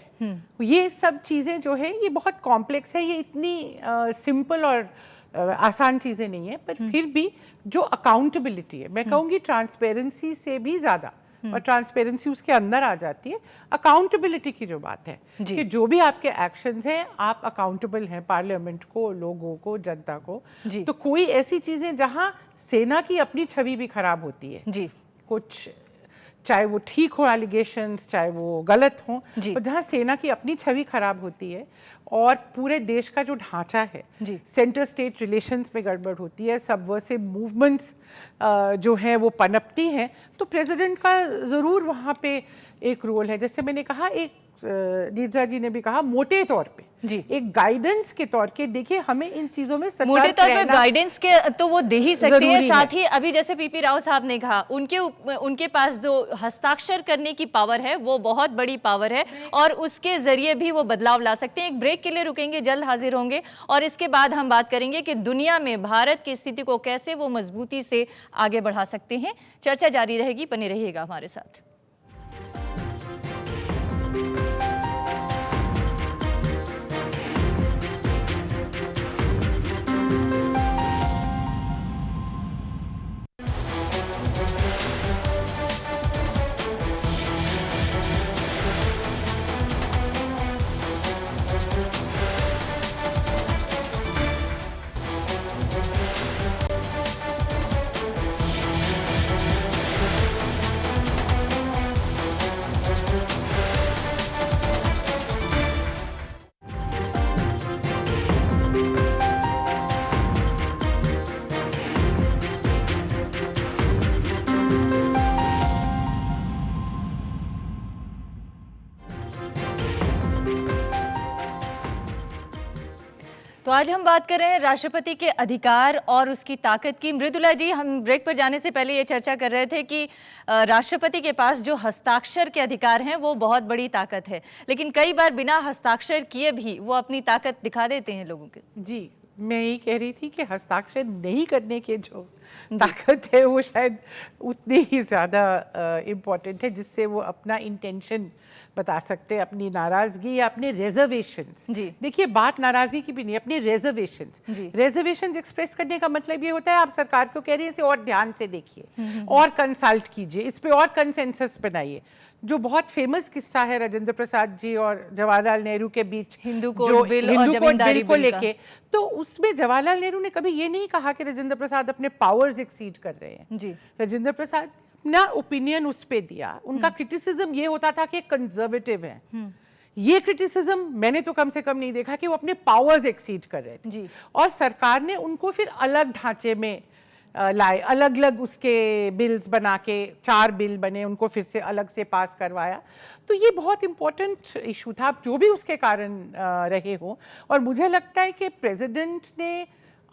ये सब चीज़ें जो है ये बहुत कॉम्प्लेक्स है, ये इतनी सिंपल और आसान चीज़ें नहीं है। पर फिर भी जो अकाउंटेबिलिटी है, मैं कहूँगी ट्रांसपेरेंसी से भी ज़्यादा, और ट्रांसपेरेंसी उसके अंदर आ जाती है, अकाउंटेबिलिटी की जो बात है कि जो भी आपके एक्शंस हैं आप अकाउंटेबल हैं पार्लियामेंट को, लोगों को, जनता को। तो कोई ऐसी चीज़ें जहाँ सेना की अपनी छवि भी खराब होती है जी, कुछ चाहे वो ठीक हो एलिगेशंस, चाहे वो गलत हो, तो जहाँ सेना की अपनी छवि खराब होती है और पूरे देश का जो ढांचा है, सेंटर स्टेट रिलेशंस में गड़बड़ होती है, सबवर्सिव मूवमेंट्स जो है वो पनपती हैं, तो प्रेसिडेंट का ज़रूर वहाँ पे एक रोल है। जैसे मैंने कहा, एक नीरजा जी ने भी कहा, मोटे तौर पे एक गाइडेंस के तौर के, देखिए हमें इन चीजों में मोटे तौर पे गाइडेंस के तो वो दे ही सकते हैं। साथ ही अभी जैसे पीपी राव साहब ने कहा, उनके पास जो हस्ताक्षर करने की पावर है वो बहुत बड़ी पावर है और उसके जरिए भी वो बदलाव ला सकते हैं। एक ब्रेक के लिए रुकेंगे, जल्द हाजिर होंगे और इसके बाद हम बात करेंगे कि दुनिया में भारत की स्थिति को कैसे वो मजबूती से आगे बढ़ा सकते हैं। चर्चा जारी रहेगी, बने रहिएगा हमारे साथ। तो आज हम बात कर रहे हैं राष्ट्रपति के अधिकार और उसकी ताकत की। मृदुला जी, हम ब्रेक पर जाने से पहले ये चर्चा कर रहे थे कि राष्ट्रपति के पास जो हस्ताक्षर के अधिकार हैं वो बहुत बड़ी ताकत है, लेकिन कई बार बिना हस्ताक्षर किए भी वो अपनी ताकत दिखा देते हैं लोगों के। जी, मैं यही कह रही थी कि हस्ताक्षर नहीं करने के जो ताकत है वो शायद उतनी ही ज़्यादा इम्पोर्टेंट है, जिससे वो अपना इंटेंशन बता सकते हैं, अपनी नाराज़गी या अपने रिजर्वेशंस। देखिए, बात नाराज़गी की भी नहीं, अपने रिजर्वेशंस एक्सप्रेस करने का मतलब ये होता है आप सरकार को कह रही है इसे और ध्यान से देखिए और कंसल्ट कीजिए, इस पे और कंसेंसस बनाइए। जो बहुत फेमस किस्सा है राजेंद्र प्रसाद जी और जवाहरलाल नेहरू के बीच हिंदू कोड बिल को लेके, तो उसमें जवाहरलाल नेहरू ने कभी ये नहीं कहा कि राजेंद्र प्रसाद अपने पावर्स एक्सीड कर रहे हैं। राजेंद्र प्रसाद अपना ओपिनियन उस पे दिया, उनका क्रिटिसिज्म ये होता था कि कंजर्वेटिव है। ये क्रिटिसिज्म मैंने तो कम से कम नहीं देखा कि वो अपने पावर्स एक्सीड कर रहे थे, और सरकार ने उनको फिर अलग ढांचे में लाए, अलग अलग उसके बिल्स बना के 4 बिल बने, उनको फिर से अलग से पास करवाया। तो ये बहुत इम्पोर्टेंट इशू था, जो भी उसके कारण रहे हो। और मुझे लगता है कि प्रेसिडेंट ने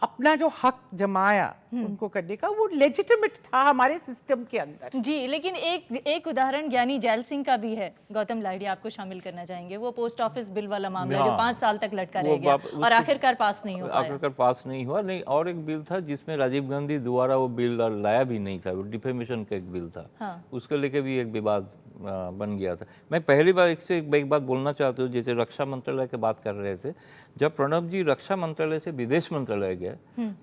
अपना जो हक जमाया उनको करने का, वो लेजिटिमेट था हमारे सिस्टम के अंदर। जी, लेकिन एक उदाहरण ज्ञानी जैल सिंह का भी है। गौतम लाहिड़ी आपको शामिल करना चाहेंगे। वो पोस्ट ऑफिस बिल वाला मामला जो 5 साल तक लटका रह गया और आखिरकार पास नहीं हुआ। आखिरकार पास नहीं हुआ। नहीं, और एक बिल था जिसमें राजीव गांधी द्वारा वो बिल लाया भी नहीं था, वो डिफेमेशन का एक बिल था। हाँ। उसको लेके भी एक विवाद बन गया था। मैं पहली बार एक बात बोलना चाहता हूँ, जैसे रक्षा मंत्रालय की बात कर रहे थे, जब प्रणब जी रक्षा मंत्रालय से विदेश मंत्रालय गए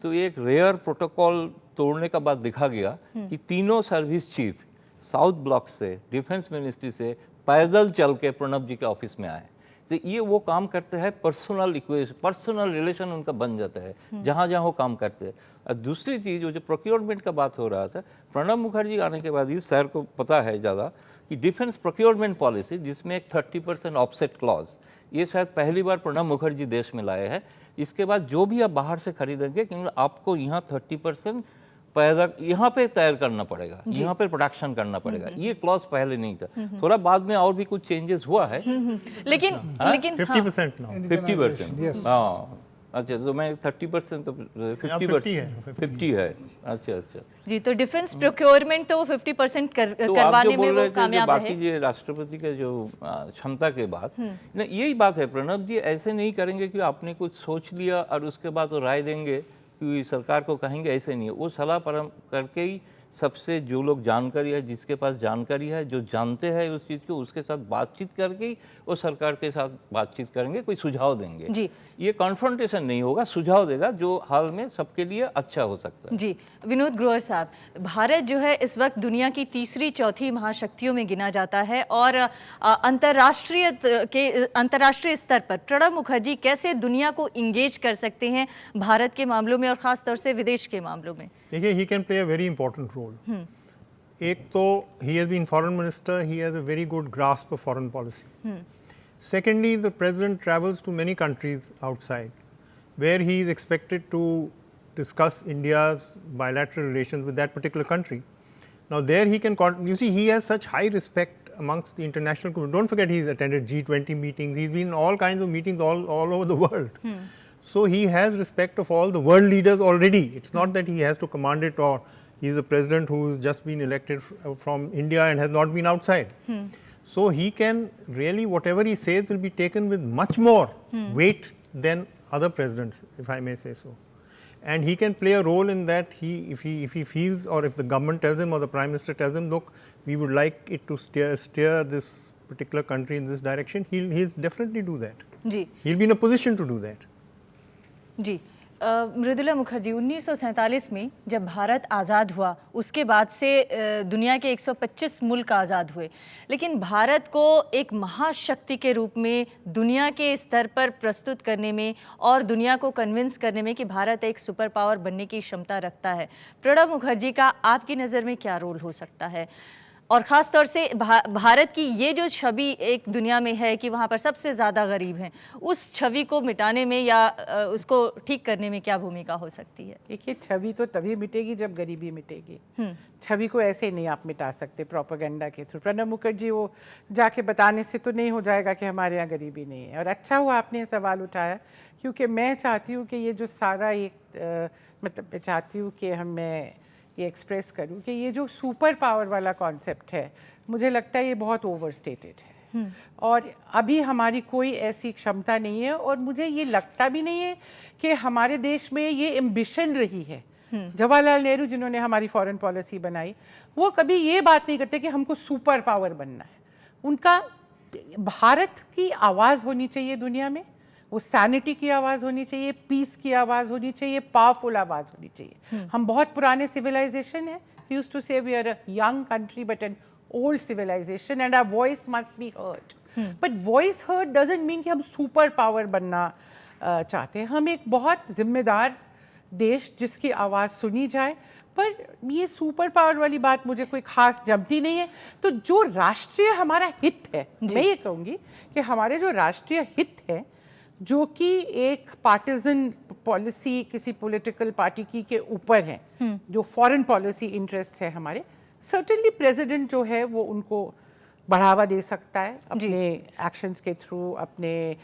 तो एक रेयर प्रोटोकॉल तोड़ने का बात दिखा गया कि तीनों सर्विस चीफ साउथ ब्लॉक से, डिफेंस मिनिस्ट्री से पैदल चल के प्रणब जी के ऑफिस में आए। तो ये वो काम करते हैं, पर्सनल रिलेशन उनका बन जाता है जहाँ जहाँ वो काम करते हैं। और दूसरी चीज़, वो जो प्रोक्योरमेंट का बात हो रहा था, प्रणब मुखर्जी आने के बाद इस सर को पता है ज़्यादा कि डिफेंस प्रोक्योरमेंट पॉलिसी जिसमें एक 30% ऑफसेट क्लॉज, ये शायद पहली बार प्रणब मुखर्जी देश में लाए हैं। इसके बाद जो भी आप बाहर से खरीदेंगे, क्योंकि आपको यहाँ 30% पैदा यहाँ पे तैयार करना पड़ेगा, यहाँ पे प्रोडक्शन करना पड़ेगा। ये क्लॉज पहले नहीं था। थोड़ा बाद में और भी कुछ चेंजेस हुआ है, लेकिन 50% ना 50%। हाँ, अच्छा, तो मैं 30% तो 50 है। अच्छा। जी, तो डिफेंस प्रोक्योरमेंट तो 50% तो करवाने में वो थे कामयाब बाकी ये राष्ट्रपति के जो क्षमता के बाद ना, यही बात है। प्रणब जी ऐसे नहीं करेंगे कि आपने कुछ सोच लिया और उसके बाद वो राय देंगे कि सरकार को कहेंगे, ऐसे नहीं है। वो सलाह परामर्श करके ही सबसे जो लोग जानकारी है, जिसके पास जानकारी है, जो जानते हैं उस चीज़ को, उसके साथ बातचीत करके ही वो सरकार के साथ बातचीत करेंगे, कोई सुझाव देंगे। जी, ये कॉन्फ्रंटेशन नहीं होगा, सुझाव देगा जो हाल में सबके लिए अच्छा हो सकता है। जी, विनोद ग्रोवर साहब, भारत जो है इस वक्त दुनिया की तीसरी चौथी महाशक्तियों में गिना जाता है और अंतर्राष्ट्रीय स्तर पर प्रणब मुखर्जी कैसे दुनिया को इंगेज कर सकते हैं भारत के मामलों में और ख़ास तौर से विदेश के मामलों में? देखिए, he can play a very important role. एक तो he has been foreign minister, he has a very good grasp of foreign policy. Secondly, the president travels to many countries outside where he is expected to discuss India's bilateral relations with that particular country. Now there he can, you see, he has such high respect amongst the international community. Don't forget, he's attended G20 meetings, he's been in all kinds of meetings all over the world. So he has respect of all the world leaders already. It's not that he has to command it, or he's a president who's just been elected from India and has not been outside. So he can really, whatever he says will be taken with much more weight than other presidents, if I may say so. And he can play a role in that. If he feels, or if the government tells him or the prime minister tells him, look, we would like it to steer this particular country in this direction, he'll definitely do that. जी, He'll be in a position to do that. जी, मृदुला मुखर्जी, 1947 में जब भारत आज़ाद हुआ उसके बाद से दुनिया के 125 मुल्क आज़ाद हुए, लेकिन भारत को एक महाशक्ति के रूप में दुनिया के स्तर पर प्रस्तुत करने में और दुनिया को कन्विंस करने में कि भारत एक सुपर पावर बनने की क्षमता रखता है, प्रणब मुखर्जी का आपकी नज़र में क्या रोल हो सकता है? और ख़ास तौर से भारत की ये जो छवि एक दुनिया में है कि वहाँ पर सबसे ज़्यादा गरीब हैं, उस छवि को मिटाने में या उसको ठीक करने में क्या भूमिका हो सकती है? देखिए, छवि तो तभी मिटेगी जब गरीबी मिटेगी। छवि को ऐसे नहीं आप मिटा सकते प्रोपेगेंडा के थ्रू। प्रणब मुखर्जी वो जाके बताने से तो नहीं हो जाएगा कि हमारे यहाँ गरीबी नहीं है। और अच्छा हुआ आपने सवाल उठाया, क्योंकि मैं चाहती हूँ कि ये जो सारा मतलब मैं चाहती हूँ कि मैं ये एक्सप्रेस करूँ कि ये जो सुपर पावर वाला कॉन्सेप्ट है, मुझे लगता है ये बहुत ओवरस्टेटेड है और अभी हमारी कोई ऐसी क्षमता नहीं है। और मुझे ये लगता भी नहीं है कि हमारे देश में ये एम्बिशन रही है। जवाहरलाल नेहरू जिन्होंने हमारी फॉरेन पॉलिसी बनाई, वो कभी ये बात नहीं करते कि हमको सुपर पावर बनना है। उनका भारत की आवाज़ होनी चाहिए दुनिया में, वो सैनिटी की आवाज़ होनी चाहिए, पीस की आवाज़ होनी चाहिए, पावरफुल आवाज़ होनी चाहिए। हम बहुत पुराने सिविलाइजेशन है। He used to say we are a young country but an old civilization and our voice must be heard. But voice heard doesn't mean कि हम सुपर पावर बनना चाहते हैं। हम एक बहुत जिम्मेदार देश जिसकी आवाज़ सुनी जाए, पर ये सुपर पावर वाली बात मुझे कोई खास जमती नहीं है। तो जो राष्ट्रीय हमारा हित है, मैं ये कहूँगी कि हमारे जो राष्ट्रीय हित है, जो कि एक पार्टिजन पॉलिसी किसी पॉलिटिकल पार्टी की के ऊपर है, जो फॉरेन पॉलिसी इंटरेस्ट है हमारे, सर्टेनली प्रेसिडेंट जो है वो उनको बढ़ावा दे सकता है अपने एक्शंस के थ्रू, अपने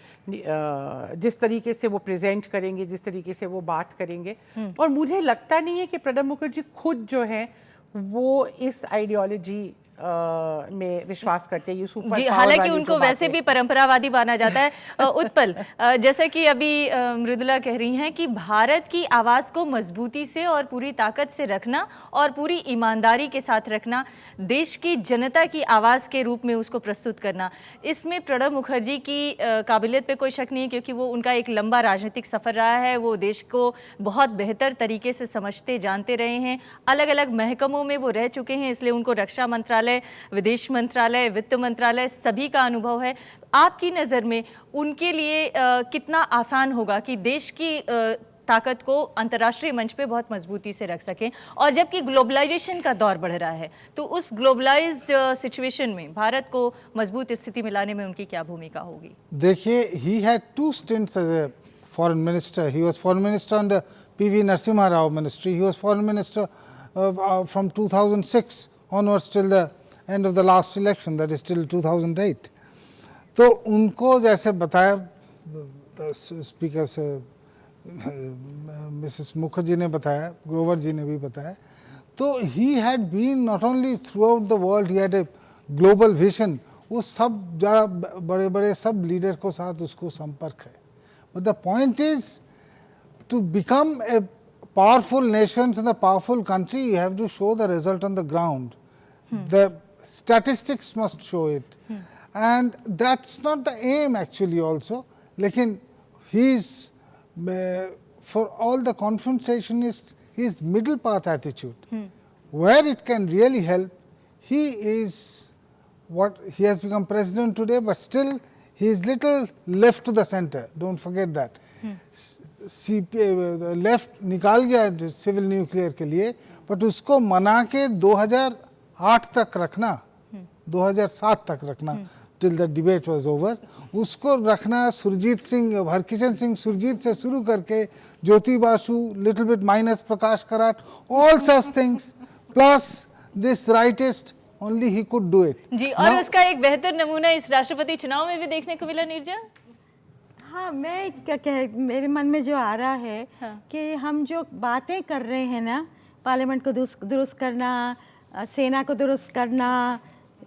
जिस तरीके से वो प्रेजेंट करेंगे, जिस तरीके से वो बात करेंगे। और मुझे लगता नहीं है कि प्रणब मुखर्जी खुद जो है वो इस आइडियोलॉजी में विश्वास करते हैं। ये सुपर जी, हालांकि उनको वैसे भी परंपरावादी माना जाता है। उत्पल, जैसा कि अभी मृदुला कह रही हैं कि भारत की आवाज़ को मजबूती से और पूरी ताकत से रखना और पूरी ईमानदारी के साथ रखना, देश की जनता की आवाज़ के रूप में उसको प्रस्तुत करना, इसमें प्रणब मुखर्जी की काबिलियत पे कोई शक नहीं है, क्योंकि वो उनका एक लंबा राजनीतिक सफ़र रहा है। वो देश को बहुत बेहतर तरीके से समझते जानते रहे हैं, अलग अलग महकमों में वो रह चुके हैं, इसलिए उनको रक्षा मंत्रालय, विदेश मंत्रालय, वित्त मंत्रालय सभी का अनुभव है। आपकी नज़र में उनके लिए कितना आसान होगा कि देश की ताकत को अंतर्राष्ट्रीय मंच पे बहुत मजबूती से रख सकें? और जबकि ग्लोबलाइजेशन का दौर बढ़ रहा है, तो उस ग्लोबलाइज्ड सिचुएशन में भारत को मजबूत स्थिति में लाने में उनकी क्या भूमिका होगी? देखिए, he had 2 stints as a foreign minister. He was foreign minister under P.V. Narasimha Rao ministry. He was foreign minister from 2006 onwards till the end of the last election, that is till 2008. तो उनको जैसे बताया speaker से Mrs Mukherjee ने बताया, ग्रोवर जी ने भी बताया, तो he had been not only throughout the world, he had a global vision. वो सब ज़्यादा बड़े बड़े सब लीडर को साथ उसको संपर्क है। But the point is to become a powerful nations and a powerful country, you have to show the result on the ground. The statistics must show it. And that's not the aim actually also. Lekin he's, for all the confrontationists, his middle path attitude, where it can really help, he is what, he has become president today, but still he is little left to the center, don't forget that. Left निकाल गया civil nuclear के लिए, but उसको मना के 2008 तक रखना, 2007 तक रखना, till the debate was over, उसको रखना। सुरजीत सिंह, हरकिशन सिंह सुरजीत से शुरू करके Jyoti Basu, little bit minus Prakash Karat, all such things plus this rightist, only he could do it. जी, और उसका एक बेहतर नमूना इस राष्ट्रपति चुनाव में भी देखने को मिला। नीरजा, हाँ, मैं क्या कह, मेरे मन में जो आ रहा है कि हम जो बातें कर रहे हैं ना, पार्लियामेंट को दुरुस्त करना, सेना को दुरुस्त करना,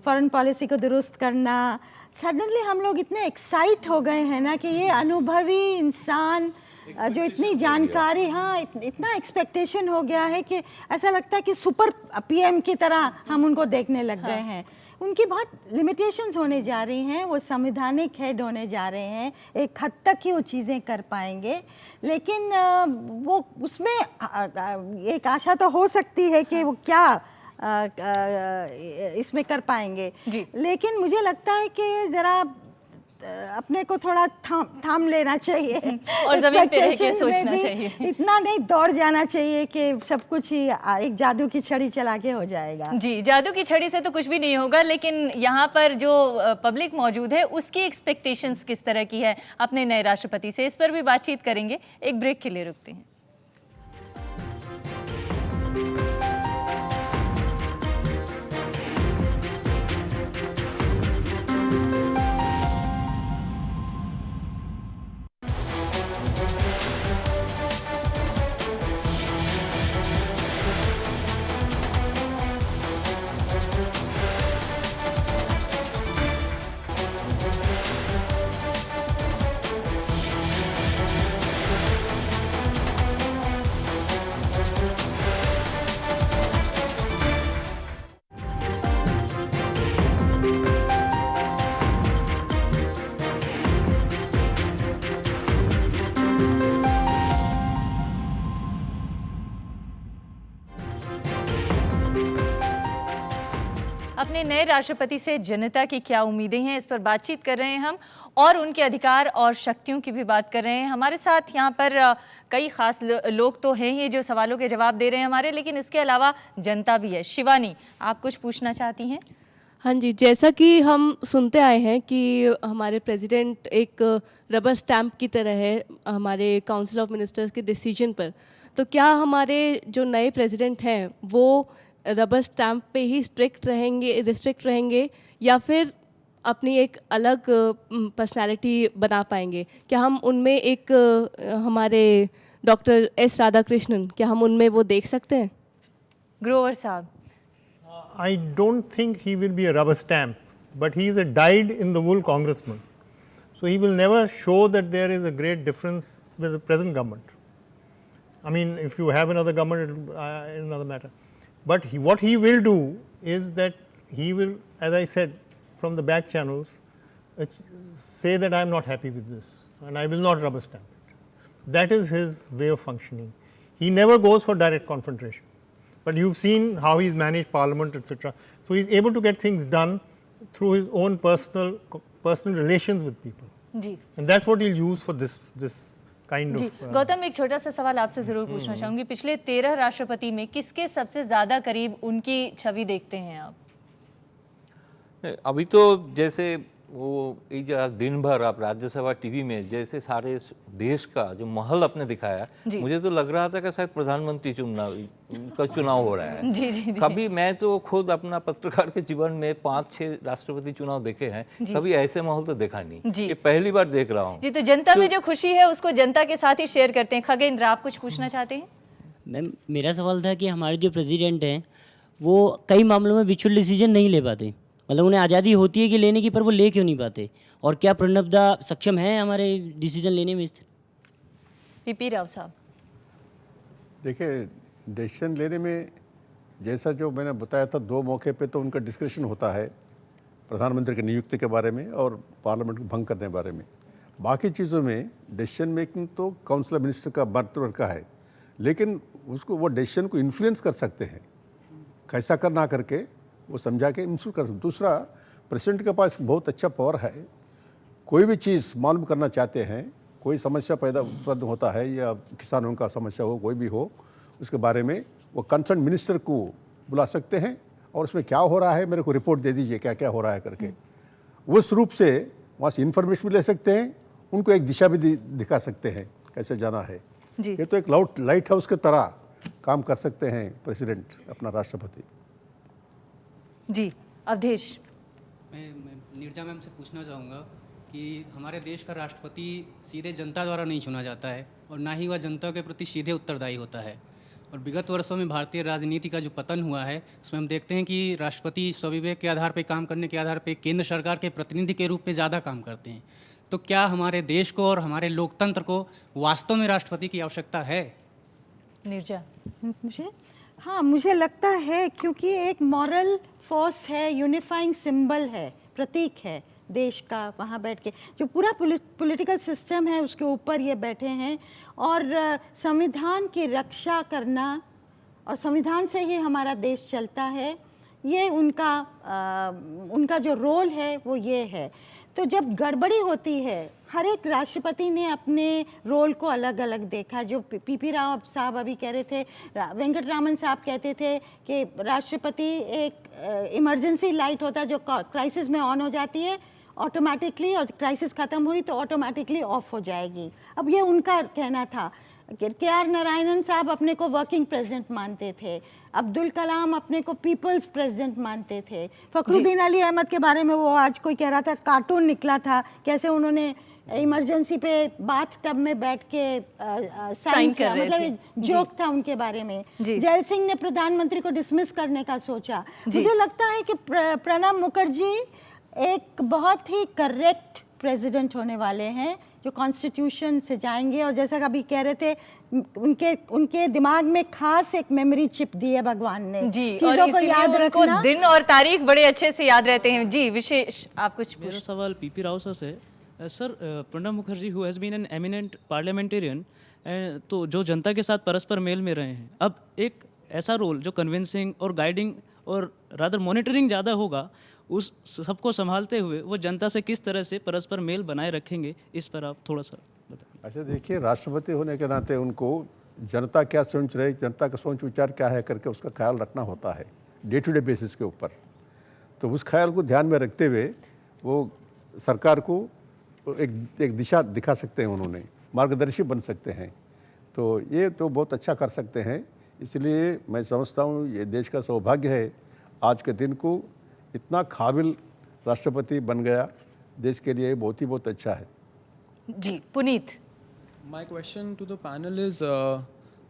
फॉरेन पॉलिसी को दुरुस्त करना, सडनली हम लोग इतने एक्साइट हो गए हैं ना कि ये अनुभवी इंसान जो इतनी जानकारी, हाँ, इतना एक्सपेक्टेशन हो गया है कि ऐसा लगता है कि सुपर पीएम की तरह हम उनको देखने लग गए हैं। उनकी बहुत लिमिटेशंस होने जा रही हैं, वो संवैधानिक हेड होने जा रहे हैं, एक हद तक ही वो चीज़ें कर पाएंगे, लेकिन वो उसमें एक आशा तो हो सकती है कि वो क्या इसमें कर पाएंगे। लेकिन मुझे लगता है कि ज़रा अपने को थोड़ा थाम लेना चाहिए और ज़मीन पे रह के सोचना चाहिए, इतना नहीं दौड़ जाना चाहिए कि सब कुछ ही एक जादू की छड़ी चला के हो जाएगा। जी, जादू की छड़ी से तो कुछ भी नहीं होगा, लेकिन यहाँ पर जो पब्लिक मौजूद है उसकी एक्सपेक्टेशंस किस तरह की है अपने नए राष्ट्रपति से, इस पर भी बातचीत करेंगे। एक ब्रेक के लिए रुकते हैं। अपने नए राष्ट्रपति से जनता की क्या उम्मीदें हैं, इस पर बातचीत कर रहे हैं हम, और उनके अधिकार और शक्तियों की भी बात कर रहे हैं। हमारे साथ यहाँ पर कई खास लोग तो हैं ही जो सवालों के जवाब दे रहे हैं हमारे, लेकिन इसके अलावा जनता भी है। शिवानी, आप कुछ पूछना चाहती हैं? हाँ जी, जैसा कि हम सुनते आए हैं कि हमारे प्रेसिडेंट एक रबर स्टैम्प की तरह है हमारे काउंसिल ऑफ मिनिस्टर्स के डिसीजन पर, तो क्या हमारे जो नए प्रेसिडेंट हैं वो रबर स्टैम्प पे ही रिस्ट्रिक्ट रहेंगे या फिर अपनी एक अलग पर्सनालिटी बना पाएंगे? क्या हम उनमें एक हमारे डॉक्टर एस राधाकृष्णन, क्या हम उनमें वो देख सकते हैं? ग्रोवर साहब, I don't think he will be a rubber stamp, but he is a dyed-in-the-wool congressman. So he will never show that there is a great difference with the present government. I mean, if you have another government, it will, another matter. But what he will do is that he will, as I said, from the back channels, say that I am not happy with this and I will not rubber stamp it. That is his way of functioning. He never goes for direct confrontation. But you've seen how he's managed parliament, etc. So he's able to get things done through his own personal relations with people. Ji And that's what he'll use for this kind ji of. Gautam, एक छोटा सा सवाल आपसे जरूर पूछना चाहूंगी। पिछले 13 राष्ट्रपति में किसके सबसे ज्यादा करीब उनकी छवि देखते हैं आप? अभी तो जैसे वो दिन भर आप राज्यसभा टीवी में जैसे सारे देश का जो महल आपने दिखाया, मुझे तो लग रहा था कि शायद प्रधानमंत्री चुनाव हो रहा है। जी जी जी। कभी मैं तो खुद अपना पत्रकार के जीवन में 5-6 राष्ट्रपति चुनाव देखे हैं, कभी ऐसे माहौल तो देखा नहीं। ये पहली बार देख रहा हूँ। जी, तो जनता में जो खुशी है उसको जनता के साथ ही शेयर करते हैं। खगेंद्र, आप कुछ पूछना चाहते हैं? मैम, मेरा सवाल था कि हमारे जो प्रेसिडेंट हैं वो कई मामलों में विचुअल डिसीजन नहीं ले पाते, मतलब उन्हें आज़ादी होती है कि लेने की, पर वो ले क्यों नहीं पाते? और क्या प्रणब दा सक्षम है हमारे डिसीजन लेने में? पीपी राव साहब, देखिए, डिसीजन लेने में जैसा जो मैंने बताया था, 2 मौके पे तो उनका डिस्कशन होता है, प्रधानमंत्री की नियुक्ति के बारे में और पार्लियामेंट को भंग करने के बारे में। बाकी चीज़ों में डिसीजन मेकिंग तो काउंसिल मिनिस्टर का बर्तवर का है, लेकिन उसको वो डिसीजन को इन्फ्लुएंस कर सकते हैं, कैसा करना करके वो समझा के इन्फ्लुएंस कर सकते। दूसरा, प्रेसिडेंट के पास बहुत अच्छा पावर है, कोई भी चीज़ मालूम करना चाहते हैं, कोई समस्या उत्पन्न होता है या किसानों का समस्या हो, कोई भी हो, उसके बारे में वो कंसर्न मिनिस्टर को बुला सकते हैं और उसमें क्या हो रहा है मेरे को रिपोर्ट दे दीजिए, क्या क्या हो रहा है करके। उस रूप से वहाँ से इन्फॉर्मेशन भी ले सकते हैं, उनको एक दिशा भी दिखा सकते हैं कैसे जाना है। ये तो एक लाइट हाउस की तरह काम कर सकते हैं प्रेसिडेंट, अपना राष्ट्रपति। जी अवधेश, मैं नीरजा मैम से पूछना चाहूँगा कि हमारे देश का राष्ट्रपति सीधे जनता द्वारा नहीं चुना जाता है और ना ही वह जनता के प्रति सीधे उत्तरदायी होता है। और विगत वर्षों में भारतीय राजनीति का जो पतन हुआ है उसमें हम देखते हैं कि राष्ट्रपति स्वविवेक के आधार पर काम करने के आधार पर केंद्र सरकार के प्रतिनिधि के रूप में ज़्यादा काम करते हैं। तो क्या हमारे देश को और हमारे लोकतंत्र को वास्तव में राष्ट्रपति की आवश्यकता है? नीरजा, मुझे लगता है, क्योंकि एक मॉरल फोर्स है, यूनिफाइंग सिंबल है, प्रतीक है देश का। वहाँ बैठ के जो पूरा पॉलिटिकल सिस्टम है उसके ऊपर ये बैठे हैं और संविधान की रक्षा करना, और संविधान से ही हमारा देश चलता है, ये उनका जो रोल है वो ये है। तो जब गड़बड़ी होती है, हर एक राष्ट्रपति ने अपने रोल को अलग अलग देखा। जो पीपी राव साहब अभी कह रहे थे, वेंकटरामन साहब कहते थे कि राष्ट्रपति एक इमरजेंसी लाइट होता है जो क्राइसिस में ऑन हो जाती है ऑटोमेटिकली, और क्राइसिस ख़त्म हुई तो ऑटोमेटिकली ऑफ हो जाएगी। अब ये उनका कहना था। के.आर. नारायणन साहब अपने को वर्किंग प्रेसिडेंट मानते थे, अब्दुल कलाम अपने को पीपल्स प्रेसिडेंट मानते थे, फखरुद्दीन अली अहमद के बारे में वो आज कोई कह रहा था, कार्टून निकला था, कैसे उन्होंने इमरजेंसी पे बाथ टब में बैठ के साइन किया, मतलब जोक था उनके बारे में। जैल सिंह ने प्रधानमंत्री को डिसमिस करने का सोचा। मुझे लगता है कि प्रणब मुखर्जी एक बहुत ही करेक्ट प्रेसिडेंट होने वाले हैं, जो कॉन्स्टिट्यूशन से जाएंगे। और जैसा कभी कह रहे थे, उनके दिमाग में खास एक मेमोरी चिप दी है भगवान ने जी, चीजों को याद रखना, दिन और तारीख बड़े अच्छे से याद रहते हैं। जी विशेष, आप कुछ? मेरा सवाल पीपी राव सर से। Sir, Pranab Mukherjee who has been an eminent parliamentarian, तो जो जनता के साथ परस्पर मेल में रहे हैं, अब एक ऐसा रोल जो कन्विंसिंग और गाइडिंग और रादर मॉनिटरिंग ज़्यादा होगा, उस सबको संभालते हुए वो जनता से किस तरह से परस्पर मेल बनाए रखेंगे, इस पर आप थोड़ा सा बताएं। अच्छा, देखिए, राष्ट्रपति होने के नाते उनको जनता क्या सोच रही, जनता का सोच विचार क्या है करके उसका ख्याल रखना होता है डे टू डे बेसिस के ऊपर। तो उस ख्याल को ध्यान में रखते हुए वो सरकार को एक दिशा दिखा सकते हैं, उन्होंने मार्गदर्शी बन सकते हैं। तो ये तो बहुत अच्छा कर सकते हैं इसलिए मैं समझता हूँ ये देश का सौभाग्य है आज के दिन को इतना काबिल राष्ट्रपति बन गया, देश के लिए बहुत अच्छा है। जी Puneet. My question to the panel is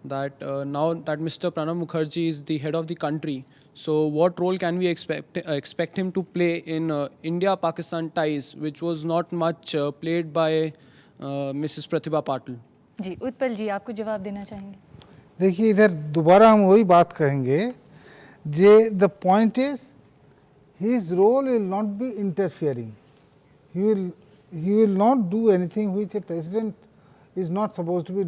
that now that Mr. Pranab Mukherjee is the head of the country, so what role can we expect him to play in India-Pakistan ties, which was not much played by Mrs. Pratibha Patil? जी उत्पल जी, आपको जवाब देना चाहेंगे? देखिए, इधर दोबारा हम वही बात कहेंगे जे the point is his role will not be interfering, he will not do anything which a president is not supposed to be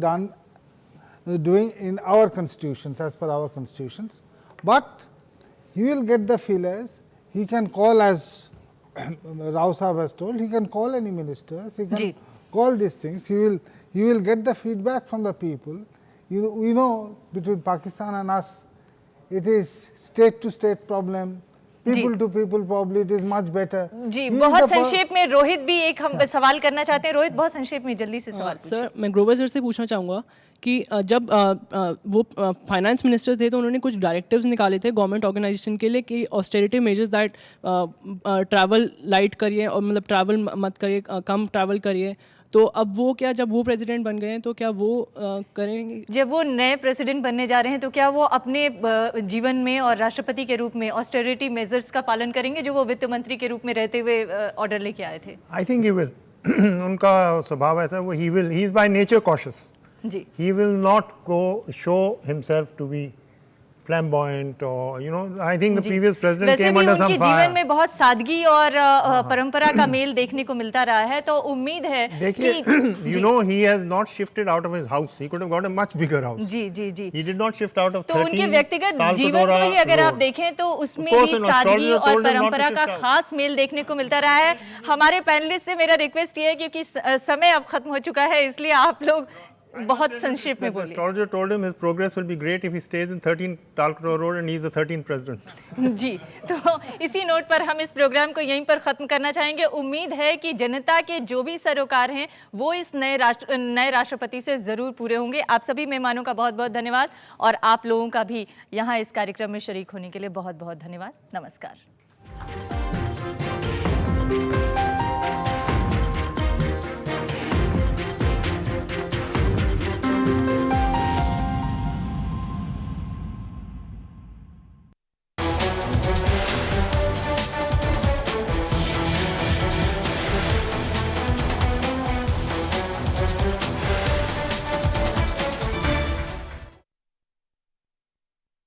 doing in our constitutions, as per our constitutions, but he will get the feelers. He can call, as Rao Sahab has told, he can call any ministers, he can call these things, he will get the feedback from the people. We know between Pakistan and us it is state to state problem, people to people probably it is much better. जी बहुत संक्षेप में रोहित भी एक हम सवाल करना चाहते हैं। रोहित बहुत संक्षेप में जल्दी से सवाल सर, मैं ग्रोवर सर से पूछना चाहूँगा कि जब वो फाइनेंस मिनिस्टर थे तो उन्होंने कुछ डायरेक्टिव्स निकाले थे गवर्नमेंट ऑर्गेनाइजेशन के लिए कि austerity measures that travel light करिए और मतलब ट्रैवल मत करिए, कम ट्रैवल करिए, तो अब वो क्या, जब वो प्रेसिडेंट बन गए हैं तो क्या वो करेंगे? जब वो नए प्रेसिडेंट बनने जा रहे हैं तो क्या वो अपने जीवन में और राष्ट्रपति के रूप में ऑस्टेरिटी मेजर्स का पालन करेंगे जो वो वित्त मंत्री के रूप में रहते हुए ऑर्डर लेके आए थे? I think he will. उनका स्वभाव ऐसा है, वो he is by nature cautious. जी, he will not go show himself to be flamboyant or I think the previous president came under some fire. जीवन में बहुत सादगी और परंपरा का मेल देखने को मिलता रहा है, तो उम्मीद है देखिए he has not shifted out of his house. He could have got a much bigger house. Ji ji ji, he did not shift out of 13 तो उनके व्यक्तिगत जीवन को ही अगर आप देखें तो उसमें भी सादगी और परंपरा का खास मेल देखने को मिलता रहा है। हमारे पैनलिस्ट से मेरा रिक्वेस्ट ये है क्योंकि समय अब खत्म हो चुका है, इसलिए आप लोग बहुत संक्षेप में बोलिए। Astrologer told him his progress will be great if he stays in 13 Talcott Road and he is the 13th president. जी, तो इसी नोट पर हम इस प्रोग्राम को यहीं पर खत्म करना चाहेंगे। उम्मीद है कि जनता के जो भी सरोकार हैं वो इस नए राष्ट्रपति से जरूर पूरे होंगे। आप सभी मेहमानों का बहुत बहुत धन्यवाद और आप लोगों का भी यहाँ इस कार्यक्रम में शरीक होने के लिए बहुत बहुत धन्यवाद। नमस्कार।